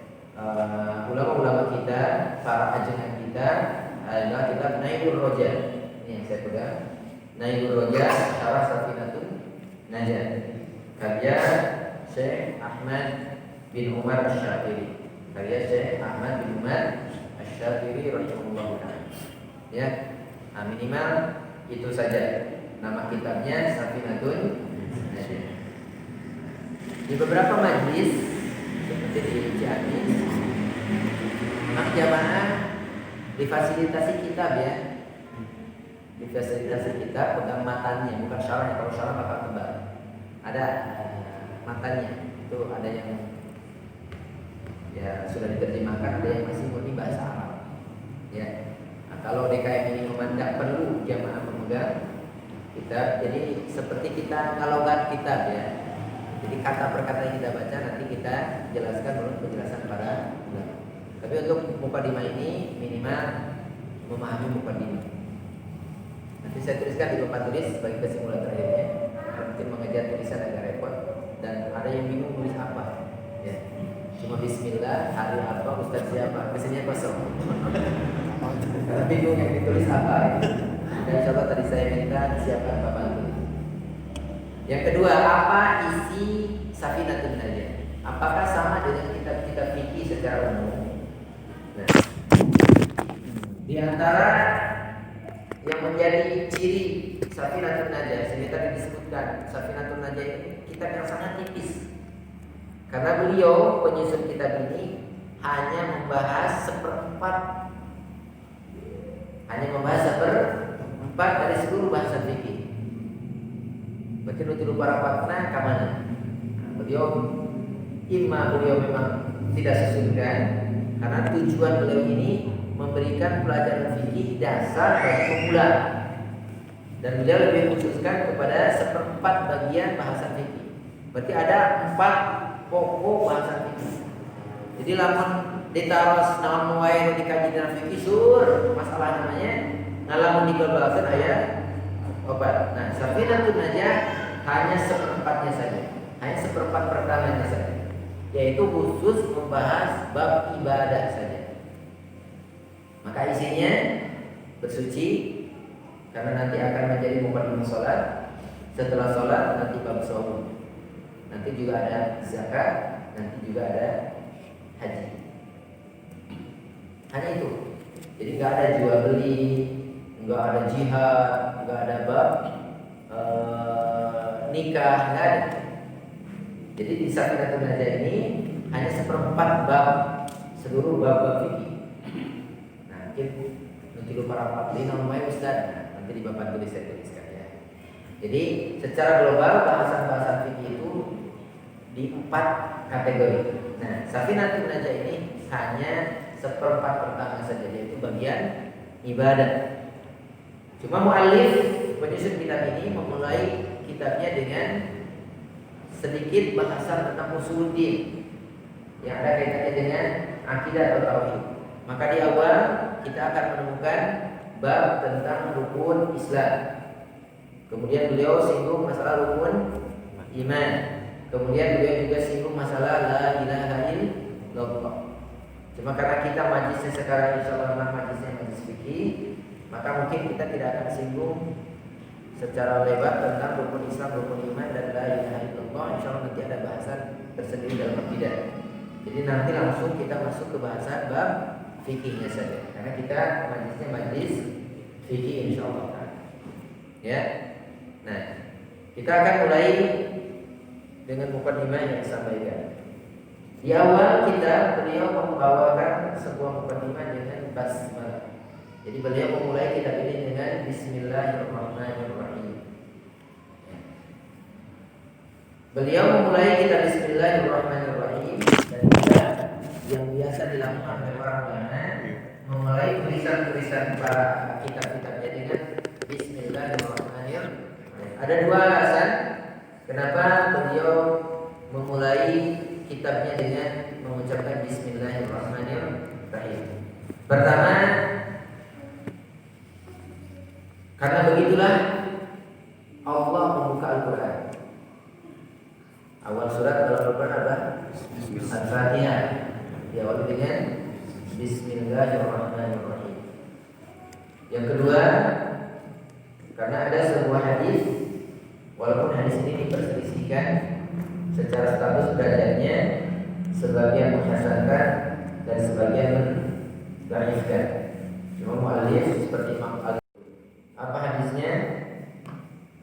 ulama-ulama kita, para ajengan kita adalah kitab Nailur Roja. Ini yang saya pegang. Nailur Roja Syarah Safinatun Najah. Karya Syekh Ahmad bin Umar Asy-Syafiri. Karya Syekh Ahmad bin Umar Asy-Syafiri rahimahullah taala. Ya, minimal itu saja. Nama kitabnya Safinatun Najah. Di beberapa majlis seperti di Ciamis, jamaah difasilitasi kitab ya, difasilitasi kitab pegang matanya, bukan syarahnya. Kalau syarah bakal tebal. Ada matanya, itu ada yang ya sudah diterjemahkan, ada yang masih murni bahasa Arab. Ya, nah, kalau DKM ini memandang perlu jamaah pemegang Kitab, jadi seperti kita ngalogat kitab ya. Jadi kata per kata yang kita baca nanti kita jelaskan menurut penjelasan para ulama. Tapi untuk mukadimah ini minimal memahami mukadimah. Nanti saya tuliskan di papan tulis sebagai kesimpulan terakhirnya. Mungkin mengejar tulisan agak repot dan ada yang bingung tulis apa. Ya. Cuma Bismillah, hari apa, Ustaz siapa, mesinnya kosong. Karena bingung yang ditulis apa. Dan insya Allah tadi saya minta siapkan papan tulis. Yang kedua, apa isi Safinatun Najah? Apakah sama dengan kitab-kitab fikih secara umum? Nah, di antara yang menjadi ciri Safinatun Najah, sini tadi disebutkan Safinatun Najah ini kitab yang sangat tipis. Karena beliau penyusun kitab ini hanya membahas seperempat dari seluruh bahasan fikih. Berarti nutilu para partner kemana? Beliau memang tidak sesuaikan karena tujuan beliau ini memberikan pelajaran fikih dasar bagi pemula. Dan beliau lebih khususkan kepada seperempat bagian bahasan fikih. Berarti ada 4 pokok bahasan fikih. Jadi lamun ditaros naon wae dikaji dalam fikih sur masalah namanya ngalamun digolbalkeun aya obat. Nah, Safinatun Najah hanya seperempatnya saja. Hanya seperempat pertamanya saja. Yaitu khusus membahas bab ibadah saja. Maka isinya bersuci karena nanti akan menjadi mukadimah salat. Setelah salat nanti bab shaum. Nanti juga ada zakat, nanti juga ada haji. Hanya itu. Jadi nggak ada jual beli, nggak ada jihad, nggak ada bab nikah, nggak ada. Jadi di Safinatun Najah ini hanya seperempat bab seluruh bab fikih. Nah, mungkin nutilu para patli namanya Ustaz. Nah, nanti di papan tulis saya tuliskan ya. Jadi secara global bahasan-bahasan fikih itu di 4 kategori. Nah, Safinatun Najah ini hanya seperempat pertama saja, yaitu bagian ibadah. Cuma muallif penyusun kitab ini memulai kitabnya dengan sedikit bahasan tentang usuluddin yang ada kaitannya dengan akidah atau tauhid. Maka di awal kita akan menemukan bab tentang rukun Islam. Kemudian beliau singgung masalah rukun iman. Kemudian beliau juga singgung masalah la ilaha illallah. Cuma karena kita majlisnya sekarang insyaallah majlisnya majlis fikih, maka mungkin kita tidak akan singgung secara lebar tentang rukun Islam, rukun iman dan la ilaha illallah. Insyaallah nanti ada bahasan tersendiri dalam akidah. Jadi nanti langsung kita masuk ke bahasan bab fikihnya saja. Karena kita majlisnya majlis fikih insyaallah. Ya. Nah, kita akan mulai dengan mukadimah yang disampaikan. Di awal beliau membawakan sebuah mukadimah dengan basmalah. Jadi beliau memulai kitab ini dengan Bismillahirrahmanirrahim. Beliau memulai kitab Bismillahirrahmanirrahim dan kitab yang biasa dilakukan oleh orang ulama memulai tulisan-tulisan para kitab-kitabnya dengan Bismillahirrahmanirrahim. Ada 2 alasan kenapa beliau memulai kitabnya dengan mengucapkan Bismillahirrahmanirrahim. Pertama, karena begitulah Allah membuka Al-Quran. Awal surat Al-Quran apa? Al-Fatihah. Diawali dengan Bismillahirrahmanirrahim. Yang kedua, karena ada sebuah hadis, walaupun hadis ini diperselisihkan secara status derajatnya, sebagian menghasankan dan sebagian mendhaifkan. Cuma mu'allif seperti Imam Al. Apa hadisnya?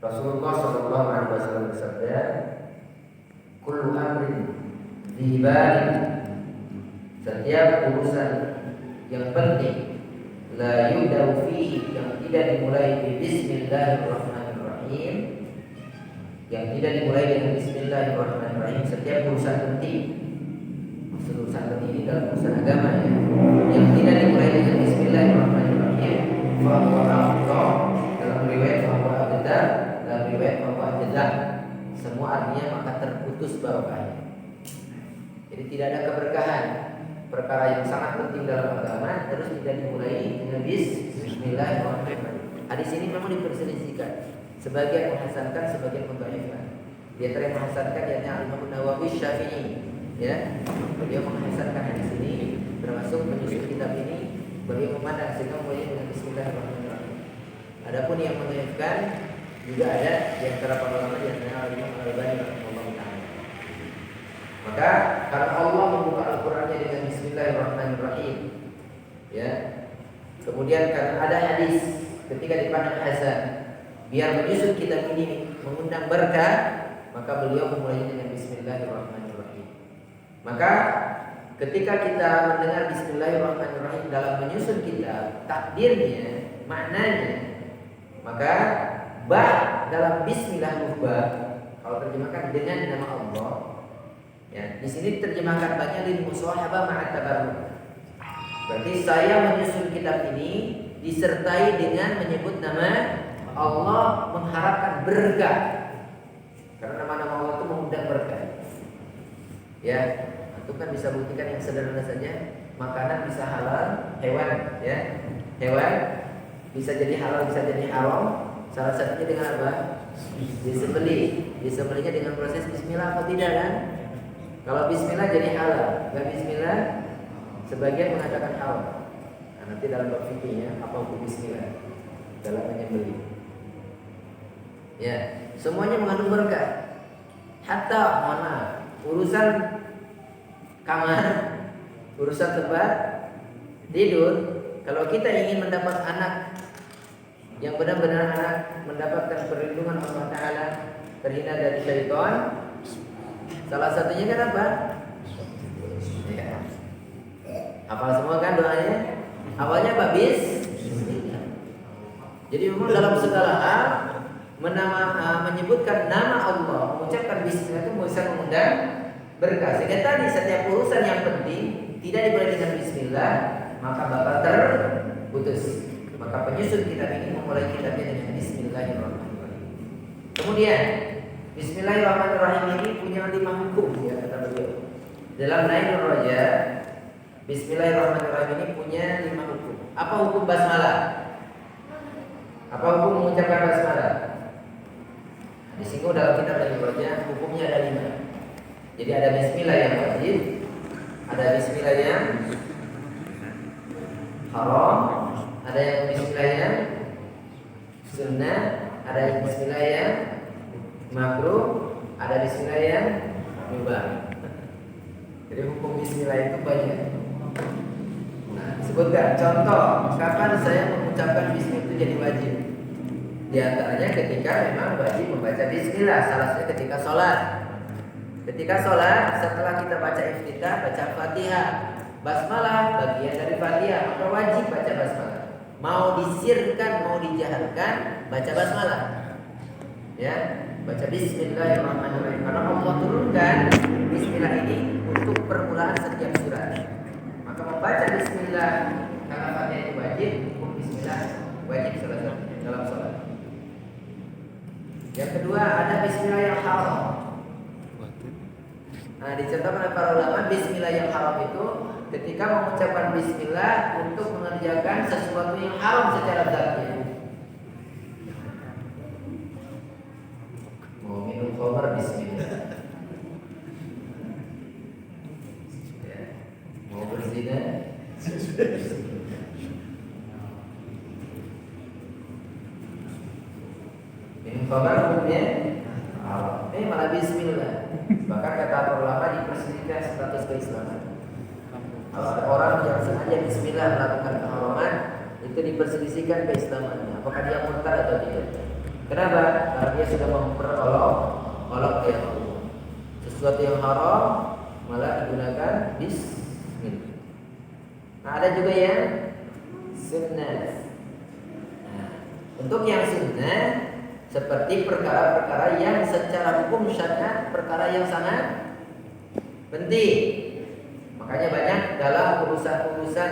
Rasulullah sallallahu alaihi wasallam bersabda, "Kullu amrin dzibali." Setiap urusan yang penting la yudau fihi, yang tidak dimulai di Bismillahirrahmanirrahim, yang tidak dimulai dengan Bismillahirrahmanirrahim. Setiap urusan penting, urusan penting ini dalam urusan agama ya, yang tidak dimulai dengan Bismillahirrahmanirrahim, bahwa Allah dalam riwayat bahwa ada terputus barokahnya. Jadi tidak ada keberkahan perkara yang sangat penting dalam agama terus tidak dimulai dengan bismillahirrahmanirrahim. Hadis ini memang diperselisihkan. Sebagian menghasankan, sebagian mendhaifkan. Di antara yang menghasankan yakni Imam Nawawi Syafi'i, ya. Beliau menghasankan hadis ini, termasuk menyusun kitab ini beliau memandang sehingga mulai dengan bismillahirrahmanirrahim. Adapun yang mendhaifkan juga ada di antara para ulama di antara Imam Al-Albani rahimahullah taala. Maka karena Allah membuka Al-Qur'annya dengan bismillahirrahmanirrahim, ya. Kemudian karena ada hadis ketika dipandang hasan, biar menyusun kitab ini mengundang berkah, maka beliau memulainya dengan bismillahirrahmanirrahim. Maka ketika kita mendengar bismillahirrahmanirrahim dalam menyusun kitab, takdirnya, maknanya, maka ba dalam bismillah mubah. Kalau terjemahkan dengan nama Allah, ya, di sini terjemahkan banyak lil musahabah ma'at tabarruk. Berarti saya menyusun kitab ini disertai dengan menyebut nama Allah, mengharapkan berkah. Karena nama-nama Allah itu mengundang berkah. Ya, itu kan bisa buktikan yang sederhana saja. Makanan bisa halal, hewan, ya. Hewan bisa jadi halal, bisa jadi haram. Salah satunya dengan apa? Disembelih. Disembelihnya dengan proses bismillah atau tidak kan? Kalau bismillah jadi halal, enggak bismillah sebagian mengatakan haram. Nah, nanti dalam bab fikihnya apa hukum bismillah dalam menyembelih. Ya, semuanya mengandung berkah. Hatta urusan kamar, urusan tempat tidur, kalau kita ingin mendapat anak yang benar-benar anak mendapatkan perlindungan Allah Ta'ala, terhindar dari syaitan, salah satunya kan apa? Ya. Hafal semua kan doanya? Awalnya apa? Bismillah. Jadi memang dalam segala hal menyebutkan nama Allah, mengucapkan bismillah itu bisa mengundang berkah. Sehingga tadi setiap urusan yang penting tidak dimulai dengan bismillah, maka bakal terputus. Maka penyusun kitab ini memulai kitabnya dengan bismillahirrahmanirrahim. Kemudian bismillahirrahmanirrahim ini punya 5 hukum, ya kata beliau. Dalam Nailur Raja, bismillahirrahmanirrahim ini punya 5 hukum. Apa hukum basmalah? Apa hukum mengucapkan basmalah? Disinggung dalam kitab Nailur Raja, hukumnya ada 5. Jadi ada bismillah yang wajib, ada bismillah yang haram, ada yang bismillah yang sunnah, ada yang bismillah yang makruh, ada bismillah yang mubah. Jadi hukum bismillah itu banyak. Nah, sebutkan contoh kapan saya mengucapkan bismillah itu jadi wajib. Di antaranya ketika memang wajib membaca bismillah, salah satunya ketika sholat. Ketika sholat, setelah kita baca iftitah, baca fatihah, basmalah bagian dari fatihah, maka wajib baca basmalah. Mau disirkan, mau dijaharkan, baca basmalah. Ya, baca bismillahirrahmanirrahim. Karena Allah turunkan bismillah ini untuk permulaan setiap surat. Maka membaca bismillah karena fatihah itu wajib, hukum bismillah wajib salah satunya dalam sholat. Yang kedua ada bismillah yang haram. Nah, dicontohkan oleh para ulama, bismillah yang haram itu ketika mengucapkan bismillah untuk mengerjakan sesuatu yang haram secara zatnya. Mau minum khamar bismillah. Ya. Mau berzina. Minum khamar hukumnya haram. Malah bismillah. Bahkan kata para ulama diperselisihkan status keislaman. Kalau ada orang yang sengaja bismillah melakukan keharaman, itu diperselisihkan keislamannya. Apakah dia murtad atau tidak? Kenapa? Karena dia sudah memperolok yang Allah. Sesuatu yang haram malah digunakan bismillah. Nah, ada juga yang sunnah. Nah, untuk yang sunnah seperti perkara-perkara yang secara hukum syariat perkara yang sangat penting. Makanya banyak dalam urusan-urusan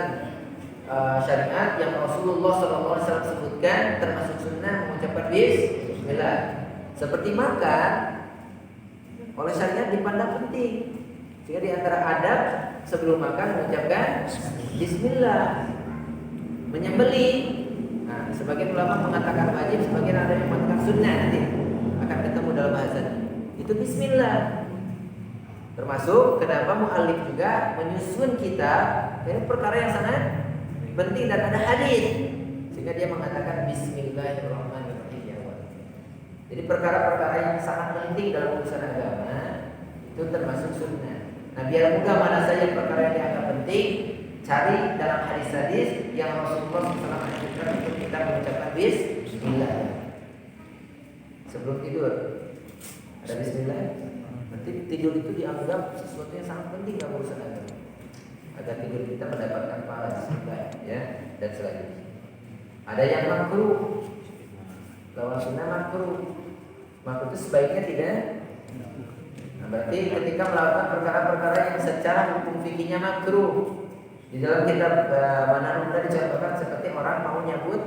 syariat yang Rasulullah SAW sebutkan termasuk sunnah mengucapkan bismillah. Seperti makan, oleh syariat dipandang penting. Sehingga di antara adab sebelum makan mengucapkan bismillah. Menyembelih, nah, sebagian ulama mengatakan wajib, sebagian ada yang mengatakan sunnah, nanti akan ketemu dalam bahasan. Itu bismillah. Termasuk kenapa mu'allif juga menyusun kita dari perkara yang sangat penting dan ada hadis. Sehingga dia mengatakan bismillahirrahmanirrahim. Jadi perkara-perkara yang sangat penting dalam urusan agama itu termasuk sunnah. Nah, biar mudah mana saja perkara yang dianggap penting, cari dalam hadis-hadis yang Rasulullah SAW mengajarkan untuk kita mengucapkan bismillah. Sebelum tidur ada bismillah. Berarti tidur itu dianggap sesuatu yang sangat penting dalam urusan agama. Agar tidur kita mendapatkan pahala bismillah, ya, dan selanjutnya. Ada yang makruh. Lawan sunnah makruh. Makruh itu sebaiknya tidak. Nah, berarti ketika melakukan perkara-perkara yang secara hukum fikihnya makruh, di dalam kitab Manarul Huda dicontohkan seperti orang mau nyabut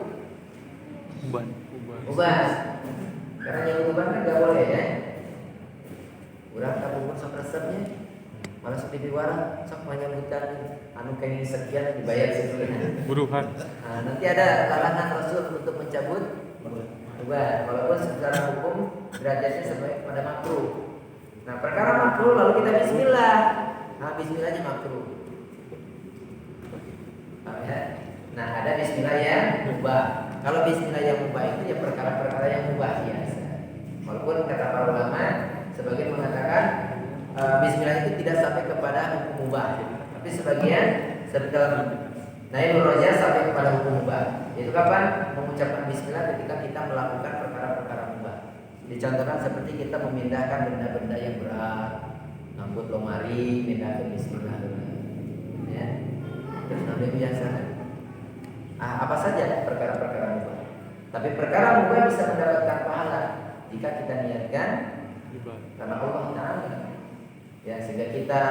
ubas. Karena nyabut ubas kan nggak boleh, ya. Urang kabubur sok resepnya, malah sok dibiwara, sok menyambutan anu kayak sekian dibayar sekian. Buruhan. Nah, nanti ada larangan Rasul untuk mencabut ubas, walaupun secara hukum derajatnya sampai pada makruh. Nah, perkara makruh lalu kita bismillah. Nah, bismillahnya makruh. Nah, ada bismillah yang mubah. Kalau bismillah yang mubah itu ya perkara-perkara yang mubah biasa. Walaupun kata para ulama sebagian mengatakan bismillah itu tidak sampai kepada hukum mubah. Tapi sebagian dalam Nailul Roja sampai kepada hukum mubah. Itu kapan? Mengucapkan bismillah ketika kita melakukan perkara-perkara mubah. Dicontohkan seperti kita memindahkan benda-benda yang berat, ngangkut lemari, pindahkan bismillah. Ya. Terus nanti biasa. Apa saja perkara-perkara mubah. Tapi perkara mubah bisa mendapatkan pahala jika kita niatkan karena Allah Ta'ala. Ya, sehingga kita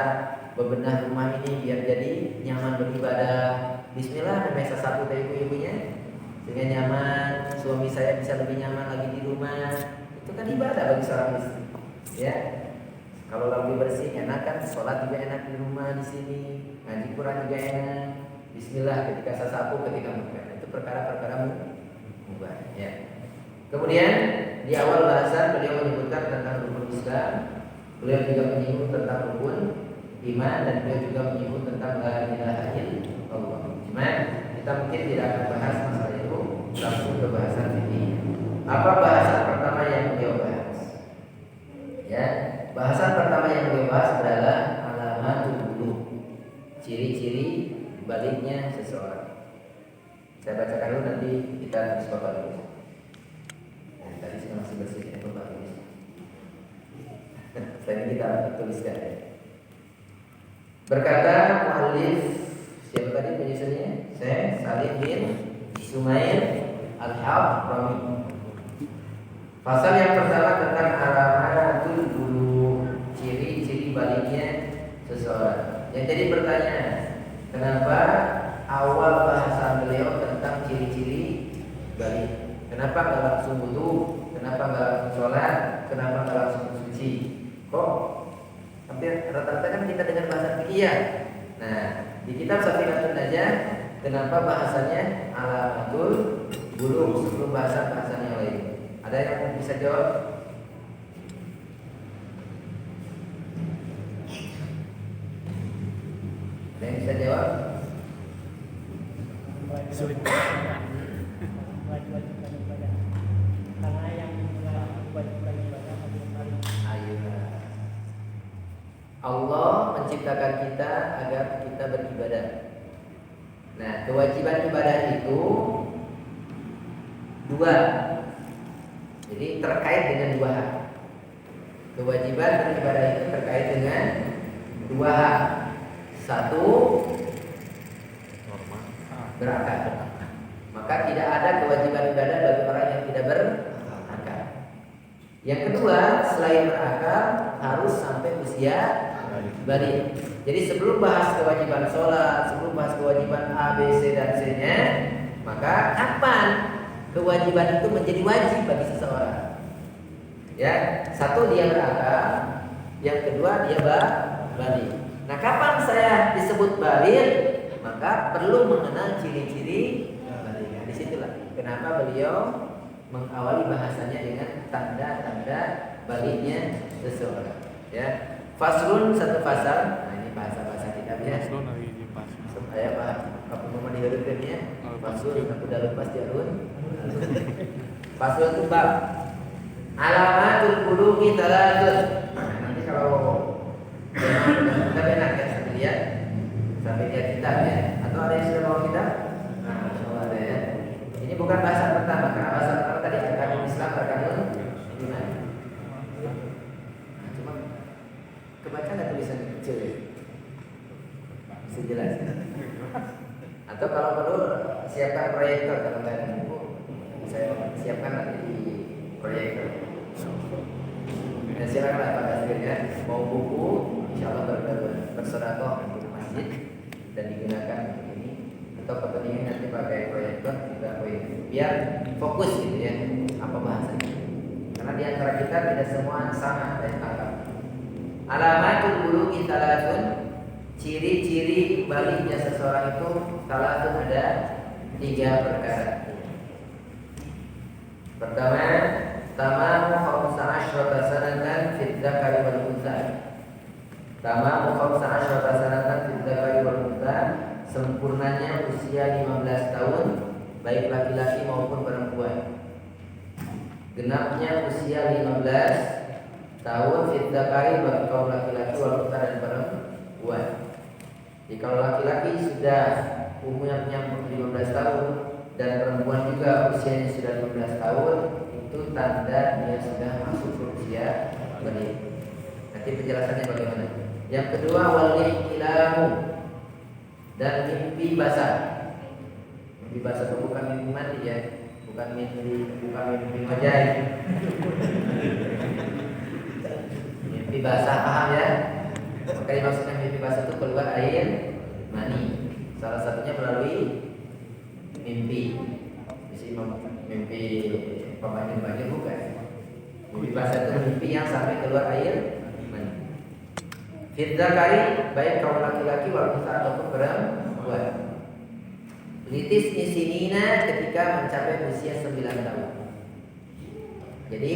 bebenah rumah ini biar jadi nyaman beribadah. Bismillah, mesa sapu dari ibu-ibunya sehingga nyaman, suami saya bisa lebih nyaman lagi di rumah. Itu kan ibadah bagi seorang istri. Ya, kalau lagi bersih enak kan, sholat juga enak di rumah di sini, ngaji Quran juga enak. Bismillah ketika saya sapu, ketika makan. Itu perkara-perkara mubah. Ya. Kemudian di awal bahasan beliau menyebutkan tentang rukun Islam. Beliau juga menyebut tentang rukun iman dan beliau juga menyebut tentang la ilaha illallah. Cuma kita mungkin tidak akan bahas masalah itu, langsung ke bahasan ini. Apa bahasan pertama yang beliau bahas? Ya, bahasan pertama yang beliau bahas adalah alamatul wudhu, ciri-ciri baliknya seseorang. Saya bacakan dulu, nanti kita sepakat dulu. Nah, tadi saya masih bersih ini bagus. Setelah ini kita tuliskan ya. Berkata muallif, siapa tadi penyusunnya? Saya Salim bin Sumail Al-Hadrami. Pasal yang pertama tentang alamatul wudhu, ciri-ciri baliknya seseorang. Yang jadi pertanyaan, kenapa awal bahasan beliau tentang ciri-ciri balik? Kenapa nggak langsung wudhu? Kenapa nggak langsung sholat? Kenapa nggak langsung suci? Kok hampir rata-rata kan kita dengar bahasa fikih ya. Nah, di kitab Safinatun Najah, kenapa bahasanya alamatul wudhu sebelum bahasan-bahasan yang lain? Ada yang bisa jawab? Ada yang bisa jawab? Sulit. Karena yang wajib ibadah Ayo. Allah menciptakan kita agar kita beribadah. Nah, kewajiban ibadah itu dua. Jadi terkait dengan dua hal. Kewajiban beribadah itu terkait dengan dua hal. Satu, berakal. Maka tidak ada kewajiban ibadah bagi orang yang tidak berakal. Yang kedua, selain berakal harus sampai usia balik. Jadi sebelum bahas kewajiban sholat, sebelum bahas kewajiban A, B, C dan C-nya, maka kapan kewajiban itu menjadi wajib bagi seseorang? Ya, satu dia berakal. Yang kedua dia balik. Nah, kapan saya disebut balik? Maka perlu mengenal ciri-ciri balik. Nah, disitulah kenapa beliau mengawali bahasanya dengan tanda-tanda baliknya seseorang. Ya, faslun satu pasal. Nah, ini bahasa-bahasa kitabnya. Supaya apa mau diharuskannya? Faslun aku dah lepas di alun. Faslun itu bab alamatul bulugi talatun. Nanti kalau kita enak ya sampai lihat kitab ya. Atau ada yang sudah bawa kitab? Nah, insya ada ya. Ini bukan bahasa pertama, karena bahasa pertama tadi arkanul Islam, arkanul iman. Nah, cuma kebaca nggak tulisan kecil ya? Bisa jelas. Atau kalau perlu siapkan proyektor kalau nggak ada buku, saya siapkan nanti di proyektor. Dan silakanlah Pak Tasir ya, mau buku, insya Allah bersedekah untuk masjid dan digunakan untuk ini. Atau kepentingan nanti pakai proyektor kita biar fokus gitu ya apa bahasanya. Karena di antara kita tidak semua sama dan tangkap. Alamatul bulugi talatun, ciri-ciri baliknya seseorang itu talatun ada 3 perkara. Pertama, tamamu khamsa asyrata sanatan fid dzakari wal untha. Tamamu khamsa asyrata sanatan fid dzakari wal untha, sempurnanya usia 15 tahun baik laki-laki maupun perempuan. Genapnya usia 15 tahun fid dzakari bagi kaum laki-laki wal untha dan perempuan. Jadi kalau laki-laki sudah umurnya 15 tahun dan perempuan juga usianya sudah 15 tahun, itu tanda dia sudah masuk ke usia balik. Nanti penjelasannya bagaimana. Yang kedua, walihtilamu, dan mimpi basah. Mimpi basah itu bukan mimpi mandi ya, bukan mimpi majaih. Mimpi basah, paham ya? Makanya maksudnya mimpi basah itu keluar air mani. Salah satunya melalui mimpi. Mimpi pembanjir bukan. Mimpi basah itu mimpi yang sampai keluar air mani. Fid dzakari, baik kaum laki-laki walaupun ataupun perempuan. Litis isinina, ketika mencapai usia 9 tahun. Jadi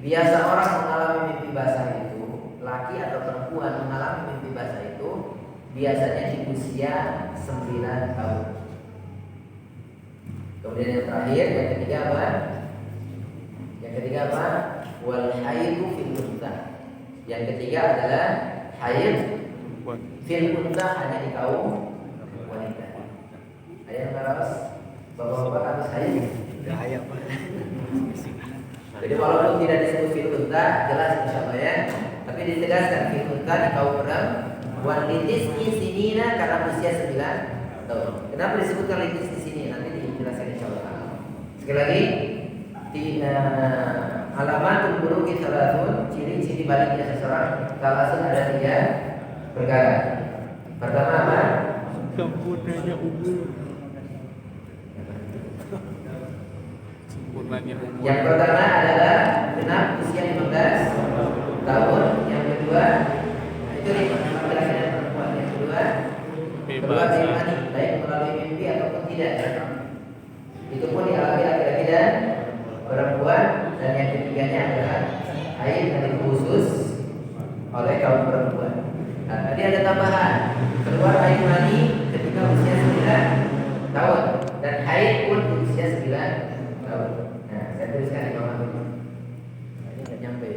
biasa orang mengalami mimpi basah itu, laki atau perempuan mengalami mimpi basah itu biasanya di usia 9 tahun. Kemudian yang terakhir, yang ketiga apa? Yang ketiga apa? Wal haidu fil untha. Yang ketiga adalah haid fil untha, hanya di kaum wanita. Ada yang harus bapak-bapak harus haid? Tidak haid Pak. Jadi walaupun tidak disebut fil untha, jelas insyaallah ya. Tapi ditegaskan fil untha di kaum perempuan litis sinina karena usia 9 tahun. Kenapa disebutkan litis di sini? Nanti dijelaskan insyaallah. Sekali lagi, alamatul bulugi salatun, ciri-ciri baliknya seseorang salatun ada 3 perkara. Pertama apa? Sempurnanya umur. Yang pertama adalah genap usia 15 tahun. Yang kedua itu 15 dan perempuan. Yang kedua keluar dari mani, baik melalui mimpi ataupun tidak. Itu pun dialami laki-laki dan perempuan. Dan yang ketiganya adalah haid yang khusus oleh kaum perempuan. Nah, tadi ada tambahan, keluar air mani ketika usia 9 tahun dan haid pun di usia 9 tahun. Nah, saya tuliskan di bawah ini. Nah, ini nggak nyampe.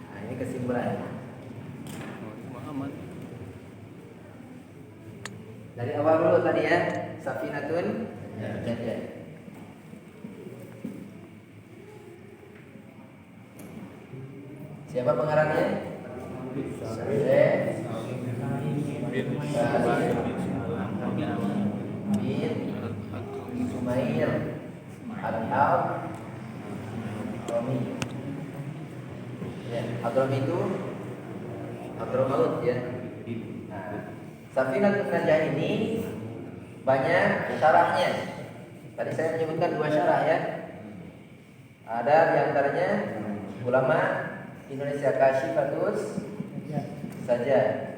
Nah, ini kesimpulan. Dari awal dulu tadi ya, safinatun jadian. Siapa pengarangnya? bin Sumair Al-Hadrami. Ya, Hadrami itu Hadramaut ya. Nah, Safinatul Najah ini banyak syarahnya. Tadi saya menyebutkan 2 syarah ya. Ada di antaranya ulama Indonesia Kasyifatus Saja.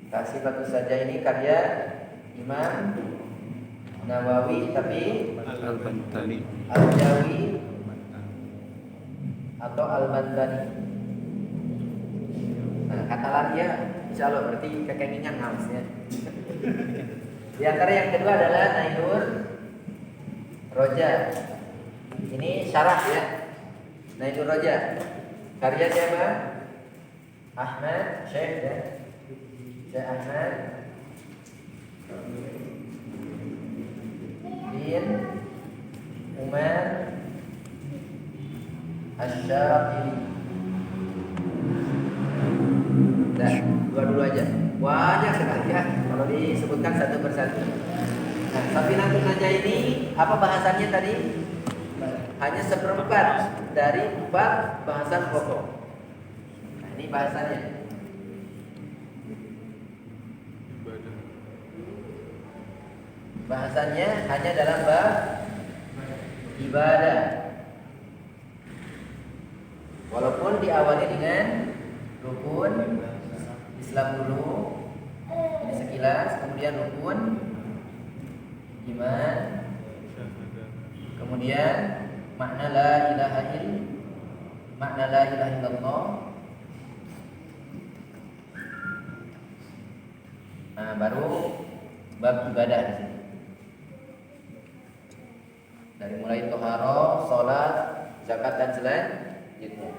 Kasyifatus Saja ini karya Imam Nawawi tapi Al-Bantani. Al-Jawi atau Al-Bantani. Nah, kata lain ya, insya Allah berarti kekengingan ngawas ya. Di antara yang kedua adalah Nailur Roja. Ini syarah ya. Nailur Roja. Karya siapa? Ahmad Syekh ya. Syekh Ahmad bin Umar Asy-Syafii. Nah, dua-dua aja. Banyak sekali ya kalau disebutkan satu persatu. Nah, Safinatun Najah ini apa bahasannya tadi? Hanya 1/4 dari 4 bahasan pokok. Nah, ini bahasannya. Bahasannya hanya dalam bab ibadah. Walaupun diawali dengan rukun Islam dulu, ini sekilas, kemudian rukun iman, kemudian makna la ilaha illallah. Nah, baru bab ibadah di sini. Dari mulai toharo, sholat, zakat dan selanjutnya.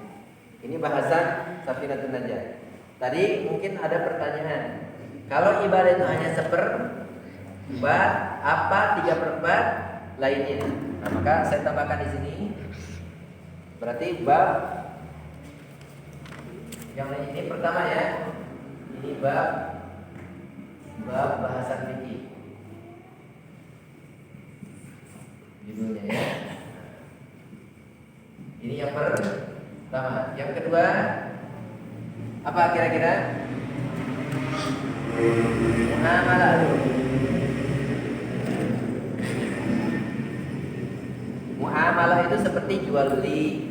Ini bahasan Safinatun Najah. Tadi mungkin ada pertanyaan. Kalau ibadah itu hanya 1/4, apa 3/4 lainnya? Nah, maka saya tambahkan di sini. Berarti bab yang ini pertama ya. Ini bab bahasan fikih. Judulnya ya. Ini yang pertama. Yang kedua apa kira-kira? Muamalah. Muamalah itu seperti jual beli.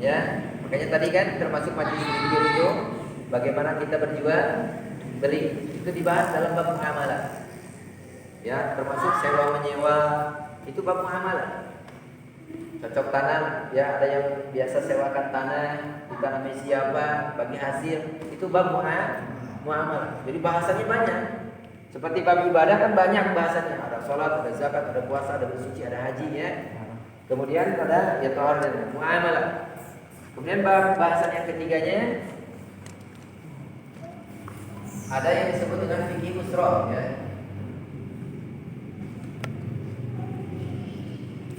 Ya, makanya tadi kan termasuk majelis zikir itu bagaimana kita berjual beli. Itu dibahas dalam bab muamalah. Ya, termasuk sewa menyewa. Itu bab muamalah. Cocok tanam, ya ada yang biasa sewakan tanah, ditanami siapa, bagi hasil, itu bab muamalah. Jadi bahasanya banyak. Seperti bab ibadah kan banyak bahasanya. Ada sholat, ada zakat, ada puasa, ada bersuci, ada haji ya. Kemudian ada ya tahar dan muamalah. Kemudian bab bahasan yang ketiganya ada yang disebut dengan fikih usrah ya.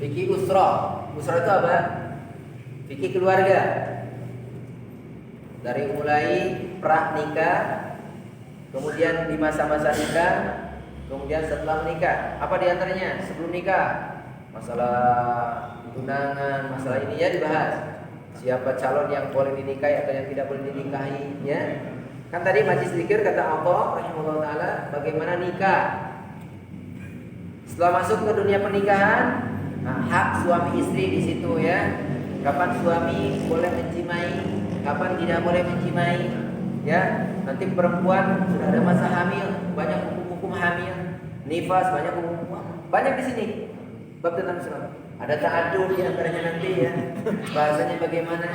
Fikih usrah. Usrah itu apa? Fikih keluarga. Dari mulai pra nikah, kemudian di masa-masa nikah, kemudian setelah menikah. Apa diantaranya? Sebelum nikah, masalah tunangan, masalah ini ya dibahas. Siapa calon yang boleh dinikahi atau yang tidak boleh dinikahi, ya. Kan tadi majlis zikir kata Allah rahimahullah taala bagaimana nikah. Setelah masuk ke dunia pernikahan, nah, hak suami istri di situ ya. Kapan suami boleh menjimai, kapan tidak boleh menjimai, ya. Nanti perempuan sudah ada masa hamil, banyak hukum-hukum hamil, nifas, banyak di sini. Bab tentang surat. Ada ta'adud di antaranya nanti ya. Bahasanya bagaimana?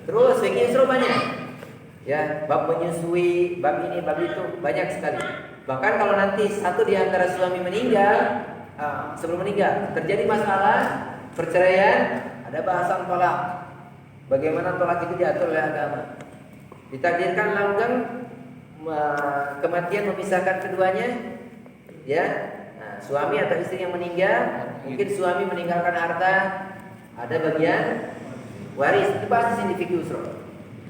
Terus fikih usrah banyak. Ya, bab menyusui, bab ini, bab itu banyak sekali. Bahkan kalau nanti satu di antara suami meninggal, sebelum meninggal terjadi masalah perceraian, ada bahasan tolak. Bagaimana tolak itu diatur oleh agama. Ditakdirkan langgeng kematian memisahkan keduanya, ya. Nah, suami atau istri yang meninggal, mungkin suami meninggalkan harta, ada bagian waris. Itu bahas di sini fikih usrah.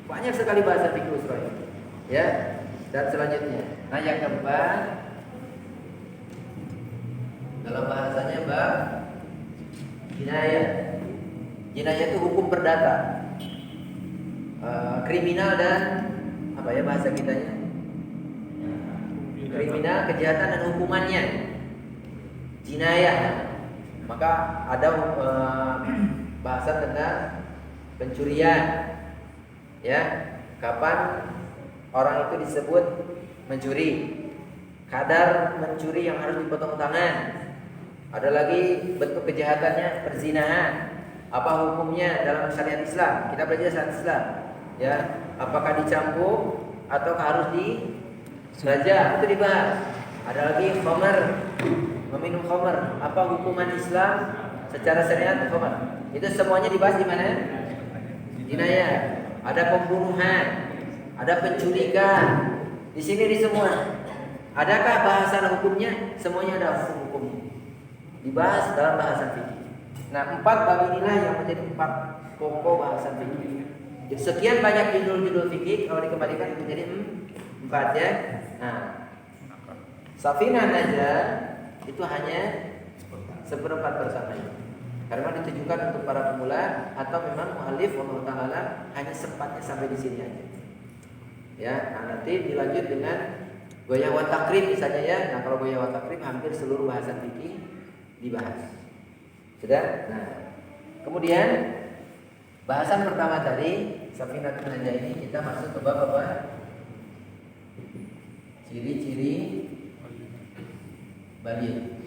Banyak sekali bahasa fikih usrah ini. Ya. Dan selanjutnya, nah yang keempat dalam bahasanya bab jinayah. Jinayah itu hukum perdata, kriminal dan apa ya bahasa kitanya? Kriminal, kejahatan dan hukumannya. jinayah. Maka ada bahasan tentang pencurian. Ya, kapan orang itu disebut mencuri? Kadar mencuri yang harus dipotong tangan. Ada lagi bentuk kejahatannya perzinahan. Apa hukumnya dalam syariat Islam? Kita belajar syariat Islam. Ya, apakah dicampur atau harus dirajam? Itu dibahas. Ada lagi khamar, meminum khamar. Apa hukuman Islam secara syariat khamar? Itu semuanya dibahas di mana? Jinayah. Ada pembunuhan, ada penculikan. Di sini di semua. Adakah bahasan hukumnya? Semuanya ada hukum-hukumnya. Dibahas dalam bahasan fikih. Nah, 4 bab inilah yang menjadi 4 pokok bahasan fikih. Jadi sekian banyak judul-judul fikih kalau dikembalikan menjadi 4 ya. Nah, Safinah Najah itu hanya 1/4 bersamanya. Karena ditujukan untuk para pemula atau memang muallif Allah Ta'ala hanya sempatnya sampai di sini aja. Ya, nah nanti dilanjut dengan Goyah wa Takrib misalnya ya. Nah, kalau Goyah wa Takrib hampir seluruh bahasan fikih dibahas. Sudah? Nah, kemudian bahasan pertama tadi Safinah Najah ini kita masuk ke bab apa? Ciri-ciri baligh.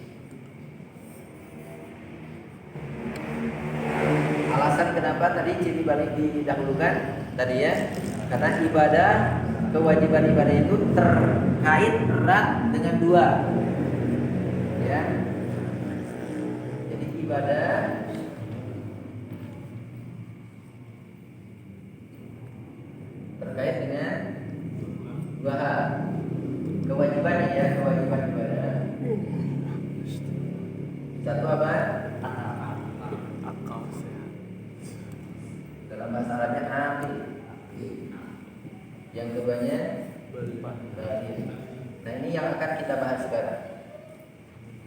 Alasan kenapa tadi ciri baligh didahulukan tadi ya? Karena ibadah, kewajiban ibadah itu terkait erat dengan 2. Ya. Jadi ibadah terkait dengan 2 hal. Kewajiban ya, kewajiban ibadah. Satu apa? Akal sehat. Dalam bahasa Arabnya akil. Yang keduanya baligh. Nah, ini yang akan kita bahas sekarang.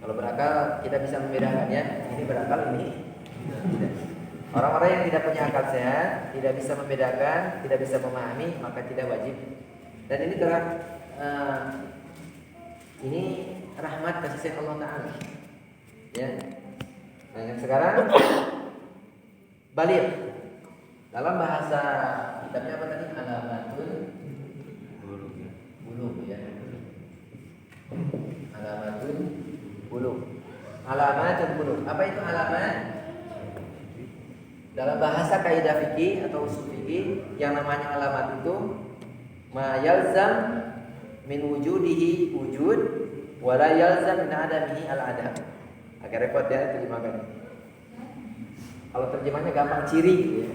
Kalau berakal kita bisa membedakannya. Ini berakal, ini tidak. Orang-orang yang tidak punya akal sehat, tidak bisa membedakan, tidak bisa memahami, maka tidak wajib. Dan ini telah ini rahmat kasih sayang Allah Ta'ala. Ya. Nah, yang sekarang baligh. Dalam bahasa kitabnya apa tadi? Alamatul bulugh ya. Alamatul bulugh. Alamatul bulugh. Apa itu alamat? Dalam bahasa kaidah fikih atau usul fikih yang namanya alamat itu ma yalzam min wujudihi wujud wa la yalzam min adamihi al-adam. Agak repot ya terjemahkan. Kalau terjemahnya gampang ciri gitu ya.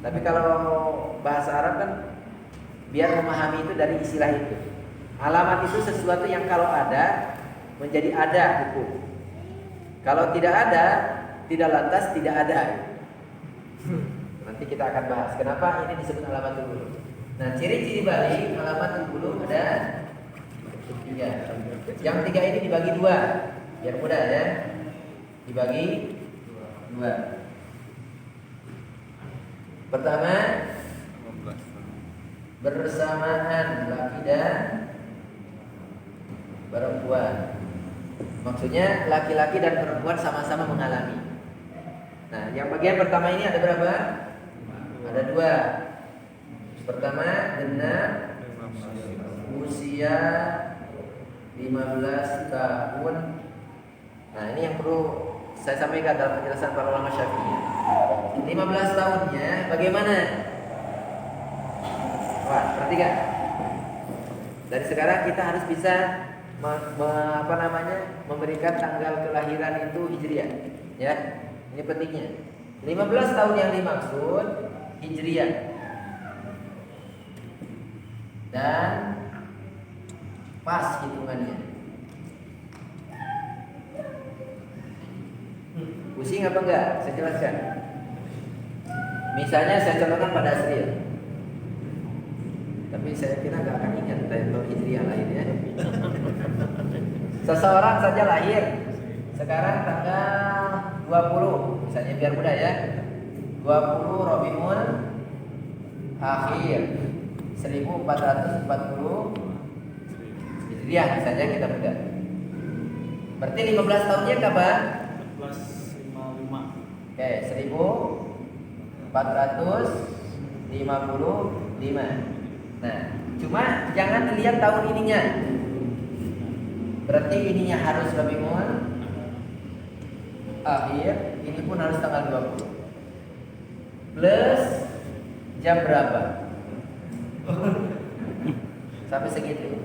Tapi kalau bahasa Arab kan biar memahami itu dari istilah itu. Alamat itu sesuatu yang kalau ada menjadi ada hukum. Kalau tidak ada, tidak lantas tidak ada. Nanti kita akan bahas kenapa ini disebut alamatul bulugh. Nah, ciri-ciri baligh alamatul bulugh ada 3. Yang 3 ini dibagi 2. Biar mudah ya. Dibagi 2. Pertama, bersamaan laki dan perempuan. Maksudnya laki-laki dan perempuan sama-sama mengalami. Nah, yang bagian pertama ini ada berapa? Ada 2. Pertama, genap usia 15 tahun. Nah, ini yang perlu saya sampaikan dalam penjelasan para ulama Syafi'iyah. 15 tahunnya bagaimana? Wah, perhatikan. Dari sekarang kita harus bisa memberikan tanggal kelahiran itu Hijriah, ya. Ini pentingnya. 15 tahun yang dimaksud Hijriah. Dan pas hitungannya. Pusing apa enggak? Saya jelaskan. Misalnya saya contohkan pada Asril. Tapi saya kira enggak akan ingat tahun Hijriah lainnya. Seseorang saja lahir sekarang tanggal 20, misalnya biar mudah ya. 20 Rabiul Akhir 1440 Hijriah misalnya kita mudah. Berarti 15 tahunnya kapan? 1455. Oke, 1455. Nah, cuma jangan dilihat tahun ininya. Berarti ininya harus Rabiul Akhir, ini pun harus tanggal 20. Plus jam berapa? Sampai segitu.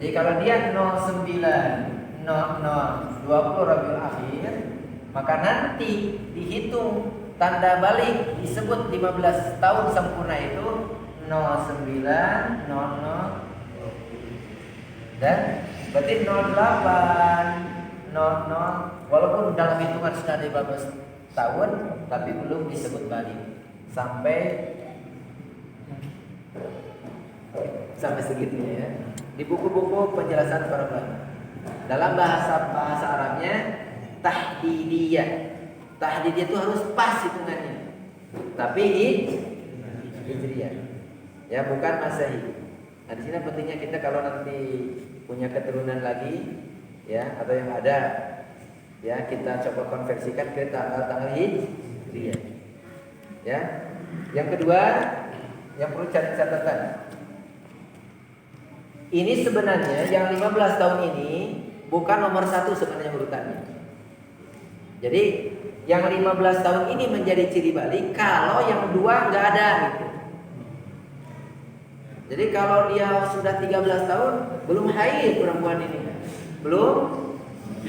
Jadi kalau dia 09.00 20 Rabiul Akhir, maka nanti dihitung tanda balik disebut 15 tahun sempurna itu 09.00 dan berarti 08.00 walaupun dalam hitungan sudah ada 15 tahun tapi belum disebut balik sampai segitunya ya. Di buku-buku penjelasan para ulama dalam bahasa Arabnya tahdidiyah. Tahdidiyah itu harus pas hitungannya. Tapi hijriyah. Ya, bukan Masehi. Nah, di sini pentingnya kita kalau nanti punya keturunan lagi ya atau yang ada ya kita coba konversikan ke tanggal hijriyah. Ya. Yang kedua yang perlu cari catatan. Ini sebenarnya yang 15 tahun ini bukan nomor 1 sebenarnya urutannya. Jadi yang 15 tahun ini menjadi ciri balik kalau yang 2 nggak ada gitu. Jadi kalau dia sudah 13 tahun belum haid perempuan ini, belum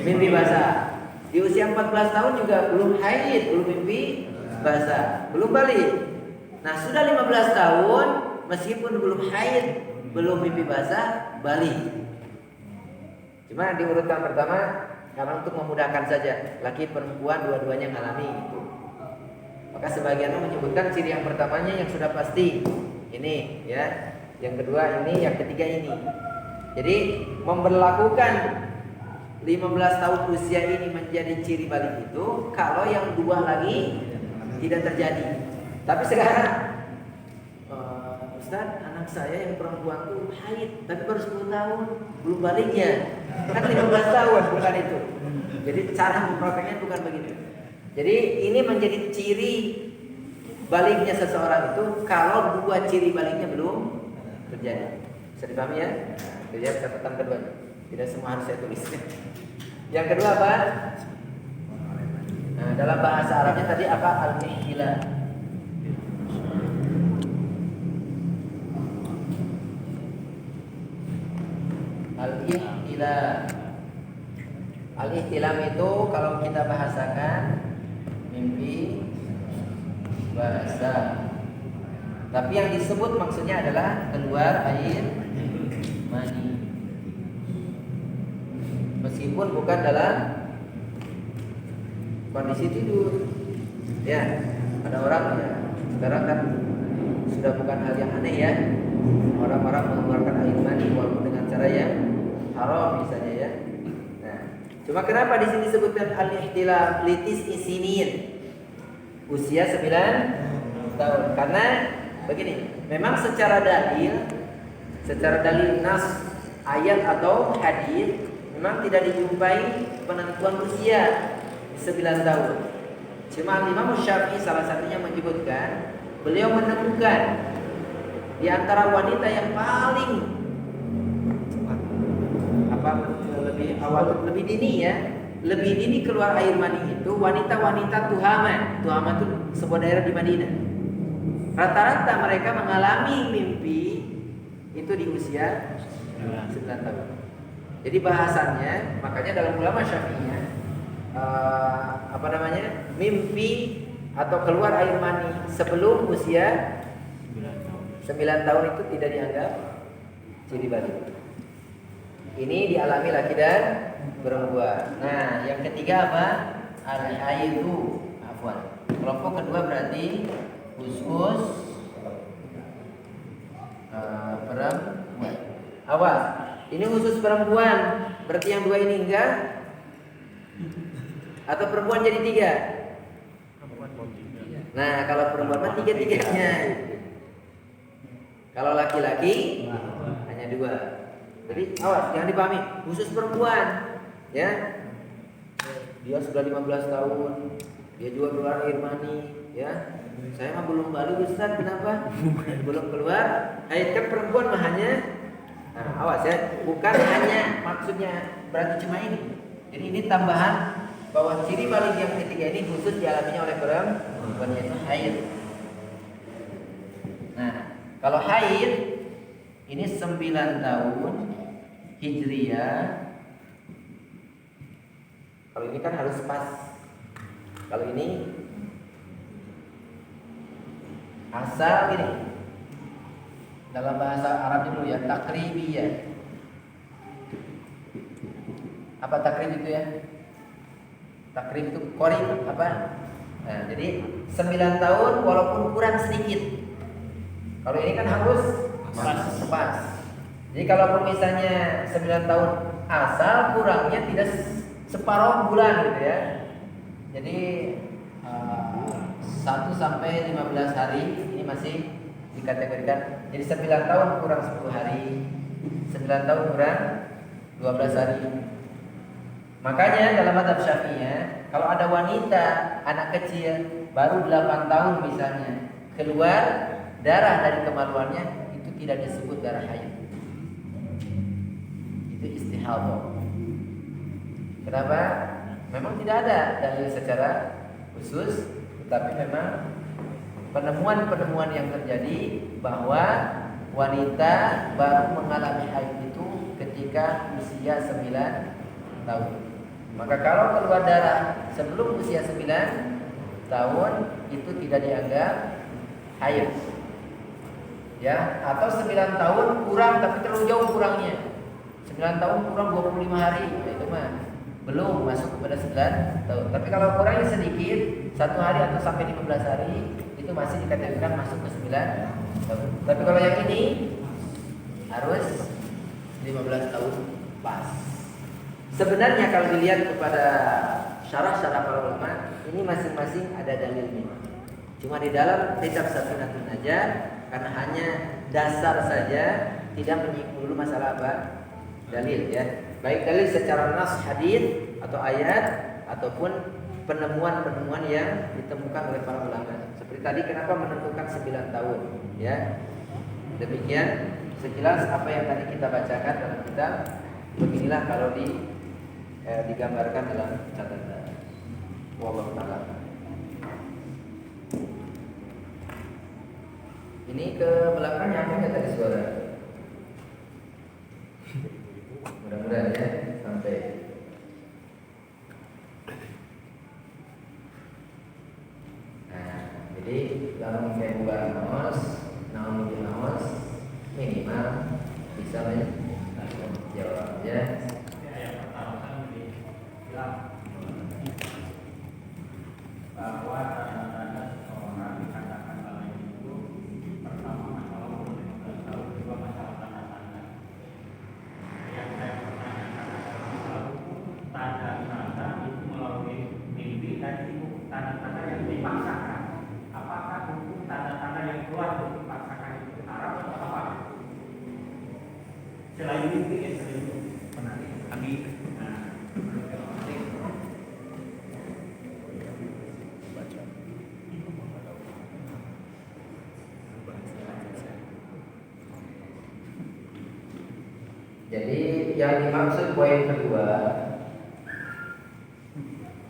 mimpi basah. Di usia 14 tahun juga belum haid, belum mimpi basah, belum balik. Nah sudah 15 tahun meskipun belum haid, belum mimpi basah, balik. Cuma di urutan pertama karena untuk memudahkan saja, laki perempuan dua-duanya mengalami itu. Maka sebagian menyebutkan ciri yang pertamanya yang sudah pasti ini ya. Yang kedua ini, yang ketiga ini. Jadi memberlakukan 15 tahun usia ini menjadi ciri balik itu kalau yang 2 lagi tidak terjadi. Tapi sekarang Ustaz, anak saya yang perempuan tuh haid tapi baru 10 tahun belum baliknya. Kan 15 tahun bukan itu. Jadi cara memprakteknya bukan begitu. Jadi ini menjadi ciri baliknya seseorang itu kalau 2 ciri baliknya belum terjadi. Bisa dipahami ya? Lihat catatan kedua. Tidak semua harus saya tulis. Yang kedua apa? Nah, dalam bahasa Arabnya tadi apa? Al-ihtilal. Al-ihtilal. Al-ihtilam itu kalau kita bahasakan mimpi basah. Tapi yang disebut maksudnya adalah keluar air mani. Meskipun bukan dalam kondisi tidur. Ya, ada orang ya sekarang kan sudah bukan hal yang aneh ya. Orang-orang mengeluarkan air mani walaupun dengan cara yang haram misalnya ya. Nah, cuma kenapa di sini disebutkan al-ihtilam litis isinin? Usia 9 tahun. Karena begini, memang secara dalil nas ayat atau hadis memang tidak dijumpai penentuan usia 9 tahun. Cuma Imam Syafi'i salah satunya menyebutkan beliau menemukan di antara wanita yang paling lebih awal, lebih dini ya, lebih dini keluar air mani itu wanita-wanita Tuhaman. Tuhaman itu sebuah daerah di Madinah. Rata-rata mereka mengalami mimpi itu di usia 9 tahun. Jadi bahasannya, makanya dalam ulama Syafi'iyah mimpi atau keluar air mani sebelum usia 9 tahun itu tidak dianggap ciri balik. Ini dialami laki dan perempuan. Nah, yang ketiga apa? Al-haidu. Afwan. Kelompok kedua berarti usus perempuan. Awas, ini khusus perempuan. Berarti yang 2 ini enggak? Atau perempuan jadi 3? Nah, kalau perempuan mah 3-3-nya. Kalau laki-laki hanya 2. Jadi awas, jangan dipahami khusus perempuan. Ya, Dia sudah 15 tahun, dia juga keluar air mani, ya. Saya mah belum balik Ustaz, kenapa? Belum keluar. Haid kan perempuan mah hanya, nah, awas ya, bukan hanya maksudnya berarti cuma ini. Jadi ini tambahan bahwa ciri balik yang ketiga ini khusus dialaminya oleh perempuan, yaitu haid. Nah, kalau haid ini 9 tahun Hijriyah. Kalau ini kan harus pas. Kalau ini asal gini. Dalam bahasa Arab dulu ya, takribiyah. Apa takrib itu ya? Takrib itu qorib apa? Nah, jadi 9 tahun walaupun kurang sedikit. Kalau ini kan harus pas. Jadi kalau misalnya 9 tahun asal, kurangnya tidak separuh bulan gitu ya. Jadi 1 sampai 15 hari ini masih dikategorikan. Jadi 9 tahun kurang 10 hari, 9 tahun kurang 12 hari. Makanya dalam mazhab Syafi'iyah, kalau ada wanita anak kecil baru 8 tahun misalnya keluar darah dari kemaluannya, itu tidak disebut darah haid. Itu istihadah. Kenapa? Memang tidak ada dalil secara khusus, tetapi memang penemuan-penemuan yang terjadi bahwa wanita baru mengalami haid itu ketika usia 9 tahun. Maka kalau keluar darah sebelum usia 9 tahun itu tidak dianggap haid. Ya, atau 9 tahun kurang tapi terlalu jauh kurangnya. 9 tahun kurang 25 hari, nah itu mah belum masuk kepada 9 tahun. Tapi kalau kurangnya sedikit, 1 hari atau sampai 15 hari, itu masih dikategorikan masuk ke 9 tahun. Tapi kalau yang ini harus 15 tahun pas. Sebenarnya kalau dilihat kepada syarah-syarah para ulama, ini masing-masing ada dalilnya. Cuma di dalam kitab Safinatun Najah, karena hanya dasar saja, tidak menyinggung dulu masalah apa? Dalil ya. Baik dalil secara nas hadis atau ayat ataupun penemuan-penemuan yang ditemukan oleh para ulama. Seperti tadi kenapa menentukan 9 tahun ya. Demikian sejelas apa yang tadi kita bacakan dalam kitab. Beginilah kalau digambarkan dalam catatan. Wallahu ta'ala. Ini ke belakang nyampe nggak tadi suara? Mudah-mudahan ya sampai. Nah, jadi dalam bulan naos, naon naos minimal bisa menjawab ya. Yang pertama kan dibilang bahwa tanda-tanda seseorang dikatakan dalam itu pertama masalah umur 15 tahun, kedua masalah tanda-tanda. Yang saya pertanyakan adalah tanda-tanda itu melalui mimpi dan itu tanda-tanda yang dipaksakan. Apakah hukum tanda-tanda yang keluar dari dipaksakan itu haram atau apa? Selain mimpi ya selain menarik. Kami Jadi yang dimaksud poin kedua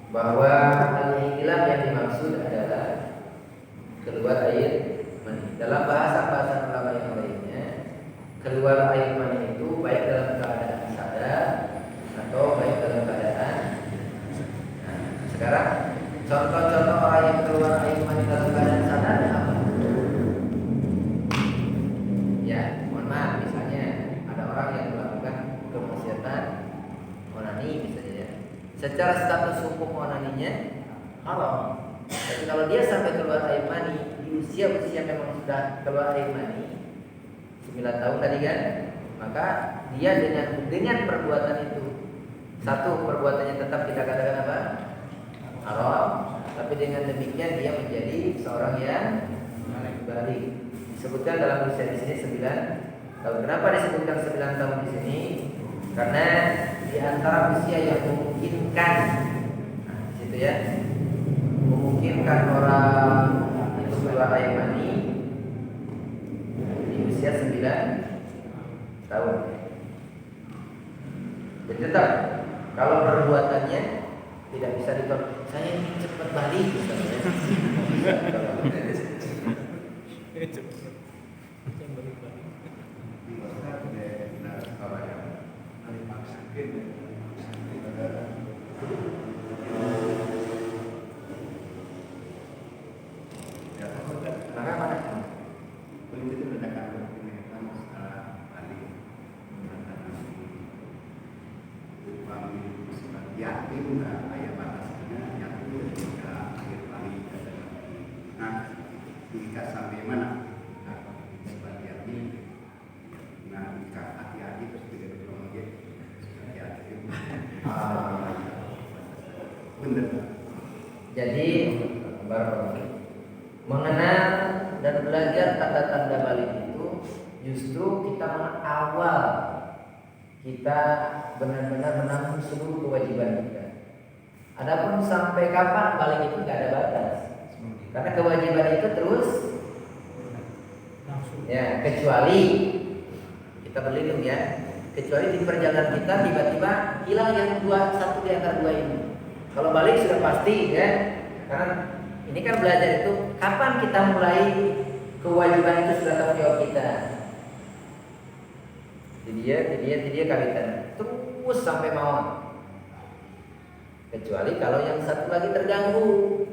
bahwa al-ihtilam yang dimaksud adalah keluar air mani. Dalam bahasa ulama yang lainnya, keluar air mani itu baik dalam keadaan sadar atau baik dalam keadaan. Nah, sekarang contoh-contoh orang yang keluar air mani dalam keadaan sadar apa? Ya, mohon maaf, misalnya ada orang yang melakukan kemaksiatan onani misalnya ya. Secara status hukum onaninya haram. Tapi kalau dia sampai keluar air mani di usia-usia memang sudah keluar air mani 9 tahun tadi kan, maka dia dengan perbuatan itu, satu, perbuatannya tetap kita katakan apa? Haram. Tapi dengan demikian dia menjadi seorang yang balik. Disebutkan dalam usia di sini 9 tahun. Kenapa disebutkan 9 tahun di sini? Karena di antara usia yang memungkinkan gitu ya. Memungkinkan orang itu keluar air mani di usia 9 tahun. Jadi tetap kalau perbuatannya tidak bisa ditolak, saya ingin cepat balik misalnya. Maka mana? Itu ledakan berkaitan masalah balik yakin ayat batasnya yakin ketika akhir balik nah jika sampai mana sebagai yakin nah jika hati-hati terus tidak berproses hati-hati benar. Jadi mengenal dan belajar tanda-tanda balik itu justru kita awal kita benar-benar menanggung seluruh kewajiban kita. Adapun sampai kapan balik itu nggak ada batas, karena kewajiban itu terus ya, kecuali kita berlindung ya, kecuali di perjalanan kita tiba-tiba hilang yang satu di antara dua ini. Kalau balik sudah pasti ya, karena ini kan belajar itu kapan kita mulai kewajiban itu sudah tanggung jawab kita. Jadi dia kawitan terus sampai mau. Kecuali kalau yang satu lagi terganggu,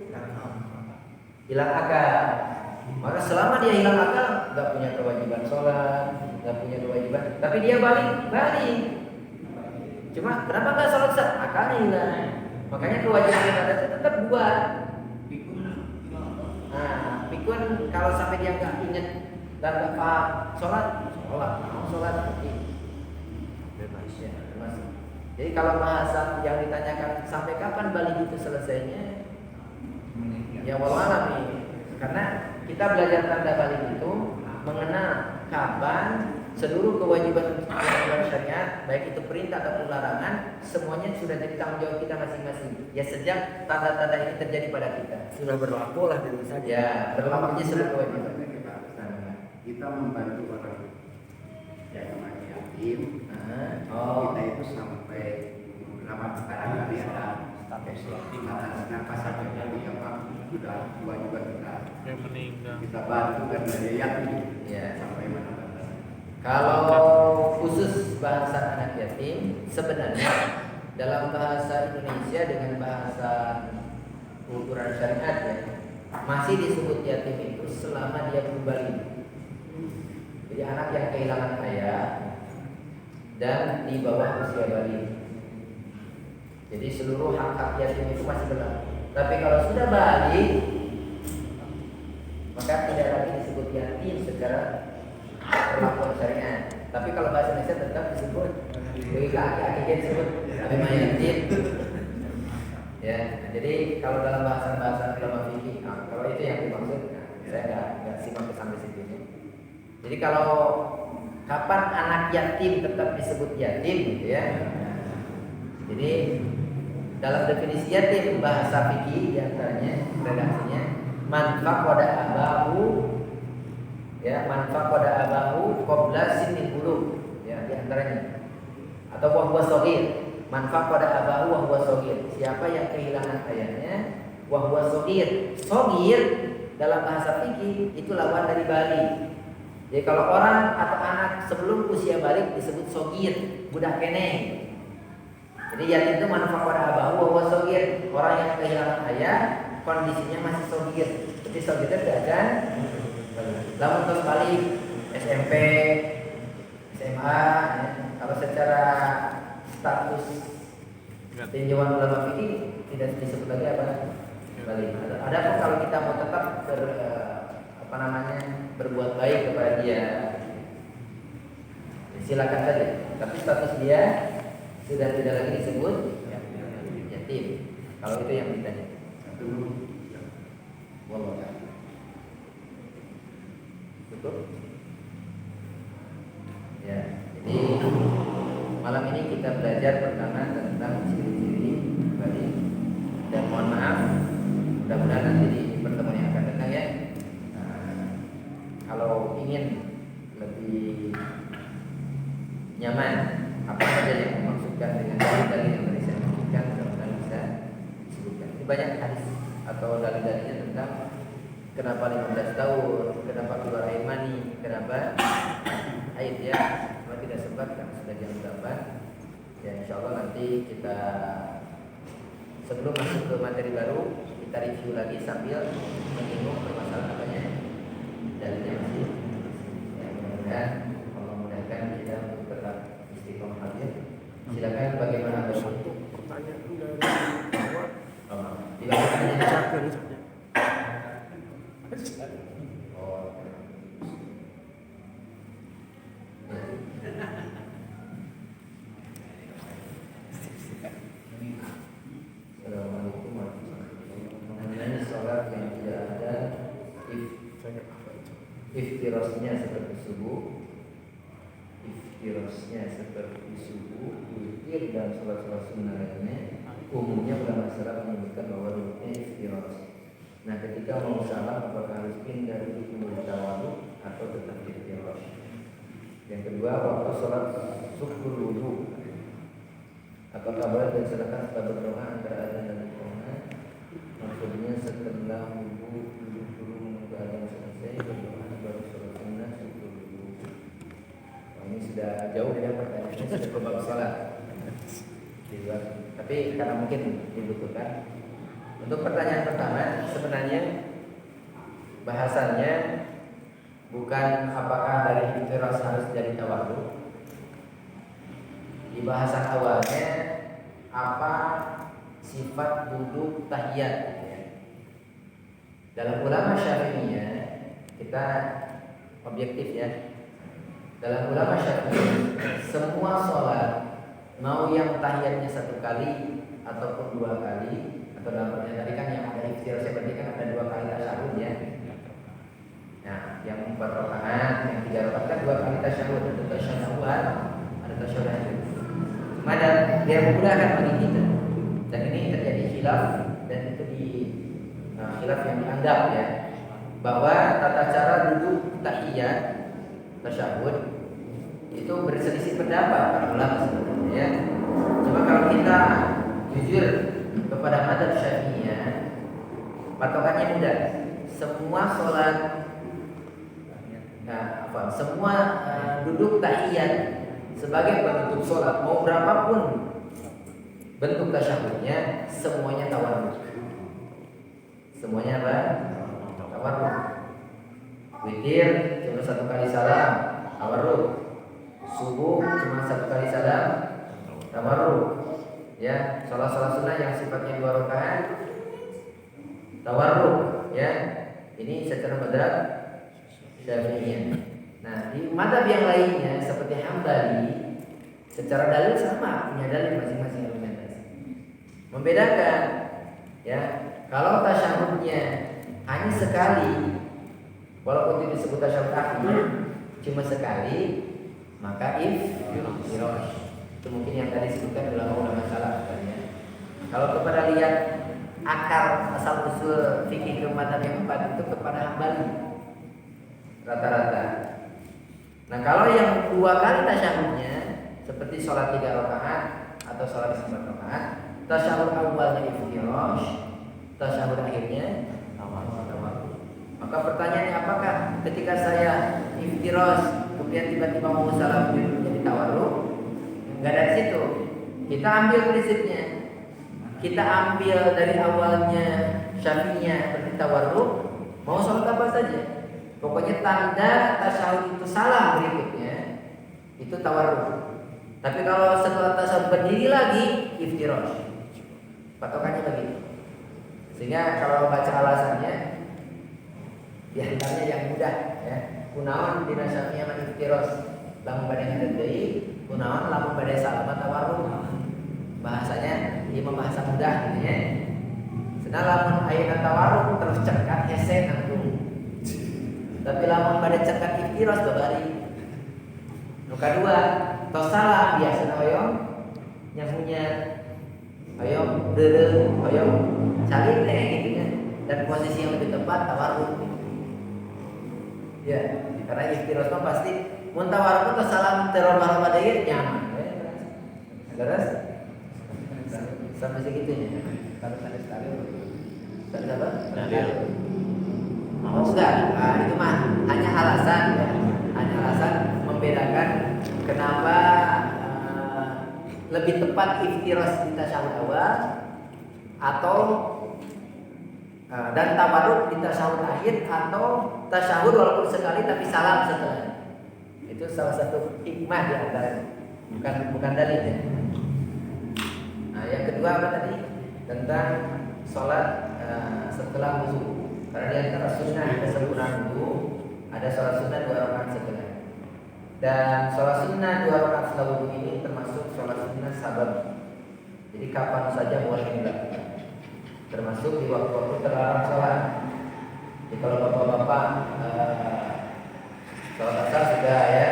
hilang akal. Maka selama dia hilang akal, nggak punya kewajiban sholat, nggak punya kewajiban, tapi dia balik. Cuma kenapa nggak sholat sah? Akalnya hilang. Makanya kewajiban kita itu tetap buat. Nah, pikun kalau sampai dia nggak ingat dan nggak paham sholat, bebas ya, masih. Jadi kalau bahasa yang ditanyakan sampai kapan balik itu selesainya, ya wallahualam nih. Karena kita belajar tanda balik itu mengenal kapan seluruh kewajiban syariat, baik itu perintah ataupun larangan, semuanya sudah jadi tanggung jawab kita masing-masing. Ya sejak tanda-tanda ini terjadi pada kita, sudah berlaku lah dulu saja. Ya, berlakunya seluruh kewajiban. Kita membantu orang yang namanya yatim. Kita itu sampai beberapa barangkali ada di atasnya pasal kali apa sudah kewajiban kita. Yang meninggal. Kita bantu karena dia yatim. Ya. Sampai mana? Kalau khusus bahasa anak yatim, sebenarnya dalam bahasa Indonesia dengan bahasa ukuran syariat ya, masih disebut yatim itu selama dia belum balik. Jadi anak yang kehilangan ayah dan di bawah usia balik. Jadi seluruh hak-hak yatim itu masih berlaku. Tapi kalau sudah balik, maka tidak lagi disebut yatim secara perlakuan syariat. Tapi kalau bahasa Indonesia tetap disebut BKI disebut yatim. Ya, jadi kalau dalam bahasa ulama fikih, kalau itu yang dimaksud, saya nggak simak sampai situ. Jadi kalau kapan anak yatim tetap disebut yatim, gitu ya. Jadi dalam definisi yatim bahasa fikih diantaranya redaksinya manfaqada abahu, ya manfaqada abahu qabla sinil bulugh, ya diantaranya. Atau wahwa shagir, manfaqada abahu wahwa shagir, siapa yang kehilangan ayahnya wahwa shagir. Shagir dalam bahasa fikih itu lawan dari balik. Jadi kalau orang atau anak sebelum usia balik disebut shagir, budak kene. Jadi yatim itu manfaqada abahu wahwa shagir, orang yang kehilangan ayah kondisinya masih shagir. Jadi shagir itu kan lamun terus balik SMP, SMA ya. Kalau secara status tinjauan ulama fikih tidak disebut lagi apa balik. Adapun kalau kita mau tetap berbuat baik kepada dia, silakan saja. Tapi status dia sudah tidak lagi disebut yatim. Kalau itu yang ditanya. Wallahu a'lam. Cukup? Ya, jadi malam ini kita belajar pertama tentang ciri-ciri balik. Dan mohon maaf mudah-mudahan nanti di pertemuan yang akan datang ya. Kalau ingin lebih nyaman apa saja yang dimaksudkan dengan dalil-dalil yang tadi saya maksudkan, mudah-mudahan bisa disebutkan. Ini banyak hadis atau dalil-dalilnya tentang kenapa 15 tahun, kenapa keluar air mani, kenapa haid ya. Kalau tidak sempat kan sudah jam 8. Ya insyaallah nanti kita sebelum masuk ke materi baru kita review lagi sambil menyinggung permasalahan apanya dalilnya masih ya, mudah-mudahan Allah mudahkan kita untuk tetap istiqomah hadir. Silakan bagaimana Satu pertanyaan dari dibacakannya oh Assalamualaikum warahmatullahi wabarakatuh. Mengenai sholat yang tidak ada iftirasnya seperti subuh, witir dan sholat-sholat sunnah lainnya, umumnya ulama salaf menyebutkan bahwa rukuknya iftiras. Nah, ketika mau salam apakah harus pindah duduk menjadi tawadhu atau tetap iftiras? Yang kedua, waktu sholat subuh wudu, apakah boleh dilaksanakan setelah berdoa antara adzan dan iqamah? Maksudnya setelah wudu duduk dulu menunggu adzan selesai berdoa baru sholat sunnah subuh wudu. Ini sudah jauh dari pertanyaannya, sudah ke bab sholat. Tapi karena mungkin dibutuhkan. Untuk pertanyaan pertama, sebenarnya bahasannya bukan apakah dari iftiras harus jadi tawadhu. Di bahasan awalnya apa sifat duduk tahiyat ya. Dalam ulama Syafi'iyah kita objektif ya. Dalam ulama Syafi'iyah semua sholat mau yang tahiyatnya 1 kali ataupun 2 kali atau dalam pertanyaan tadi kan yang ada iftiras berarti kan ada 2 kali tasyahud ya. Nah, yang 4 rakaat, yang 3 rakaat kan 2 kali tasyahud, ada tasyahud awal, ada tasyahud akhir. Cuma ada biar memudahkan bagi kita. Dan ini terjadi khilaf dan itu di khilaf yang dianggap ya bahwa tata cara duduk tahiyat tasyahud itu berselisih pendapat para ulama sebenarnya ya. Cuma kalau kita jujur kepada mazhab Syafi'iyah, patokannya mudah. Semua sholat, semua duduk tahiyat sebagai penutup sholat mau berapapun bentuk tasyahudnya, semuanya tawarruk. Semuanya apa? Tawarruk. Witir cuma 1 kali salam, tawarruk. Subuh cuma 1 kali salam, tawarruk. Ya, sholat-sholat sunnah yang sifatnya 2 rakaat, tawarruk. Ya, ini secara mazhab Syafi'iyah. Nah, di mazhab yang lainnya seperti Hambali, secara dalil sama, punya dalil masing-masing argumentasi. Membedakan, ya, kalau tasyahudnya hanya sekali, walaupun itu disebut tasyahud akhir, cuma sekali, maka iftiras. Itu mungkin yang tadi disebutkan ulama salaf katanya. Kalau kepada lihat akar asal usul fikih mazhab yang 4 itu kepada Hambali rata-rata. Nah, kalau yang 2 kali tasyahudnya seperti sholat 3 rakaat atau sholat 4 rakaat, tasyahud awalnya iftiras, tasyahud akhirnya tawarruk. Maka pertanyaannya, apakah ketika saya iftiras kemudian tiba-tiba mau salam jadi tawarruk? Enggak dari situ. Kita ambil prinsipnya. Kita ambil dari awalnya Syafi'iyah seperti tawarruk, mau sholat apa saja. Pokoknya tanda tasyahud itu salam berikutnya itu tawarruk. Tapi kalau setelah tasyahud berdiri lagi iftiras. Patokannya begitu. Sehingga kalau baca alasannya di antaranya yang mudah ya. Kunaon dina Syafi'iyah man iftiras lamun bade ngadei, kunaon lamun bade salam tawarruk. Bahasanya ini bahasa mudah gitu ya. Senang lamun ayeuna tawarruk terus cekat hese nanggung. Tapi lamun pada cekat iftiras babari. Nu kadua, tos salam biasa hoyong yang punya hoyong deureuh, hoyong calit teh gitu kan. dan posisi yang lebih tepat tawarruk. Ya, karena iftiros mah pasti mun tawarruk teh salam terobah-robah deui nyaman. Terus sampai segitunya. Kalau ada sekali. Ada apa? Oh enggak, nah, itu mah hanya alasan ya. Hanya alasan membedakan kenapa lebih tepat iftiros di tasyahud awal atau dan tawarruk di tasyahud akhir atau tasyahud walaupun sekali tapi salam setelah. Itu salah satu hikmah di antaranya. Bukan dalil ya. Nah, yang kedua apa tadi? Tentang sholat setelah wudu. Karena di antara sunnah kesempurnaan wudu ada sholat sunnah 2 rakaat setelah. Dan sholat sunnah 2 rakaat setelah wudu ini termasuk sholat sunnah sabab. Jadi kapan saja boleh dilakukan. Termasuk di waktu-waktu terlarang sholat. Jadi kalau bapak-bapak sholat asar sudah ya,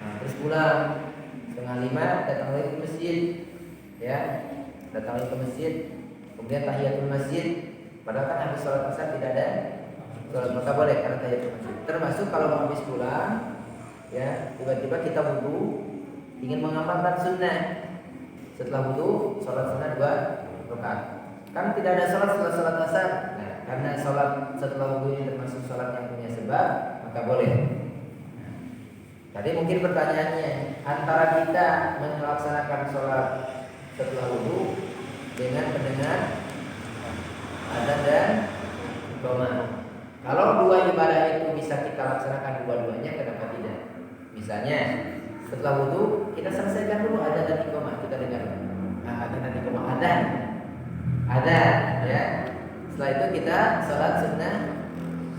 nah, terus pulang 4:30 datang lagi ke masjid, ya, datang lagi ke masjid, kemudian tahiyatul masjid. Padahal kan habis sholat asar tidak ada sholat, maka boleh karena tahiyatul masjid. Termasuk kalau habis pulang, ya, tiba-tiba kita wudu ingin mengamalkan sunnah. Setelah wudu sholat sunnah 2 rakaat. Kan tidak ada sholat setelah sholat asar. Nah, karena sholat setelah wudu ini termasuk sholat yang punya sebab, maka boleh. Nah, tadi mungkin pertanyaannya antara kita melaksanakan sholat setelah wudu dengan mendengar adzan dan iqamah. Kalau dua ibadah itu bisa kita laksanakan dua-duanya, kenapa tidak? Misalnya setelah wudu kita selesaikan dulu adzan dan iqamah, kita dengar adzan dan iqamah, adzan ya. Setelah itu kita sholat sunnah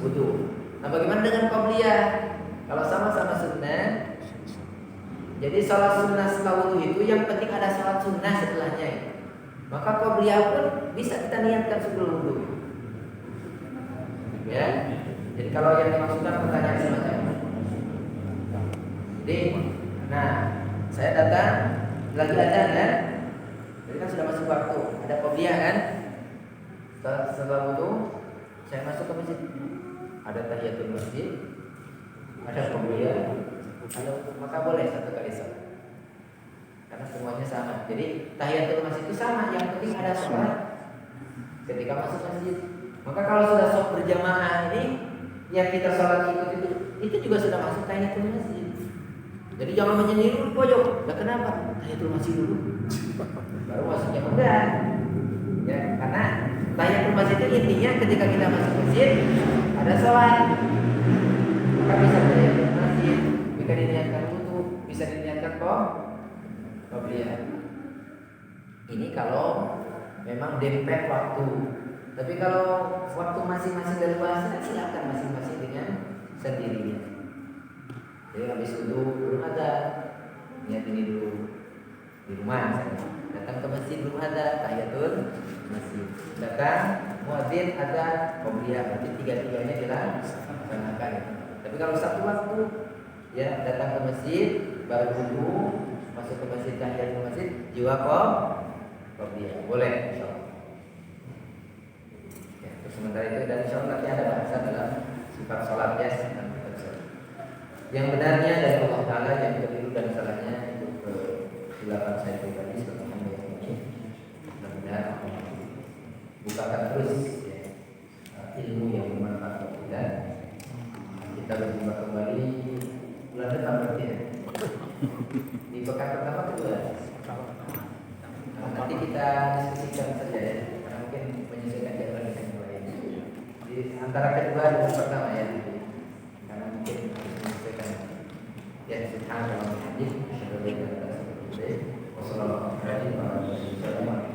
wudu. Nah, bagaimana dengan qabliyah? Kalau sama-sama sunnah, jadi sholat sunnah setelah wudu itu yang penting ada sholat sunnah setelahnya. Maka qabliyah pun bisa kita niatkan sebelum wudu. Ya. Jadi kalau yang dimaksudkan pertanyaan semacam ini. Jadi, nah, saya datang lagi adzan kan? Jadi kan sudah masuk waktu, ada qabliyah kan? Setelah wudu, saya masuk ke masjid. Ada tahiyatul masjid, ada qabliyah, maka boleh 1 kali sholat. Karena semuanya sama. Jadi tahiyatul masjid itu sama, yang penting ada sholat ketika masuk masjid. Maka kalau sudah sholat berjamaah ini, yang kita sholat ikut itu juga sudah masuk tahiyatul masjid. Jadi jangan menyendiri dulu pojok. Lah kenapa? Tahiyatul masjid dulu. Baru masuknya enggak. Ya, karena tahiyatul masjid itu intinya ketika kita masuk masjid ada sholat. Maka bisa tahiyatul masjid, bisa diniatkan wudu, bisa diniatkan qabliyah. Ini kalau memang dempet waktu. Tapi kalau waktu masing-masing dari bahasa, silakan masing-masing dengan sendirinya. Jadi habis wudu belum ada, niat ini dulu di rumah misalnya. Datang ke masjid belum ada, tahiyatul masjid. Datang muadzin ada qabliyah, berarti 3-tiganya dilaksanakan. Tapi kalau satu waktu, ya datang ke masjid baru wudu, masuk ke masjid tahiyatul masjid, jiwa qabliyah boleh. Sementara itu dari sholat nanti ada bahasa dalam sifat sholat ya. Yang benarnya dari Allah Taala, yang keliru dan salahnya itu silakan saya pribadi sebagai hamba yang ini. Mudah-mudahan bukakan terus ya, ilmu yang bermanfaat untuk kita. Kita berjumpa kembali bulan depan berarti ya. Di pekan pertama kedua. Nanti kita diskusikan saja ya, karena mungkin menyesuaikan jadwal kita. Di antara kedua dan pertama ya, karena mungkin harus menyesuaikan. Ya, subhanallah wa bihamdihi, asyhadu an la ilaha illa anta, wassalamu alaikum warahmatullahi wabarakatuh.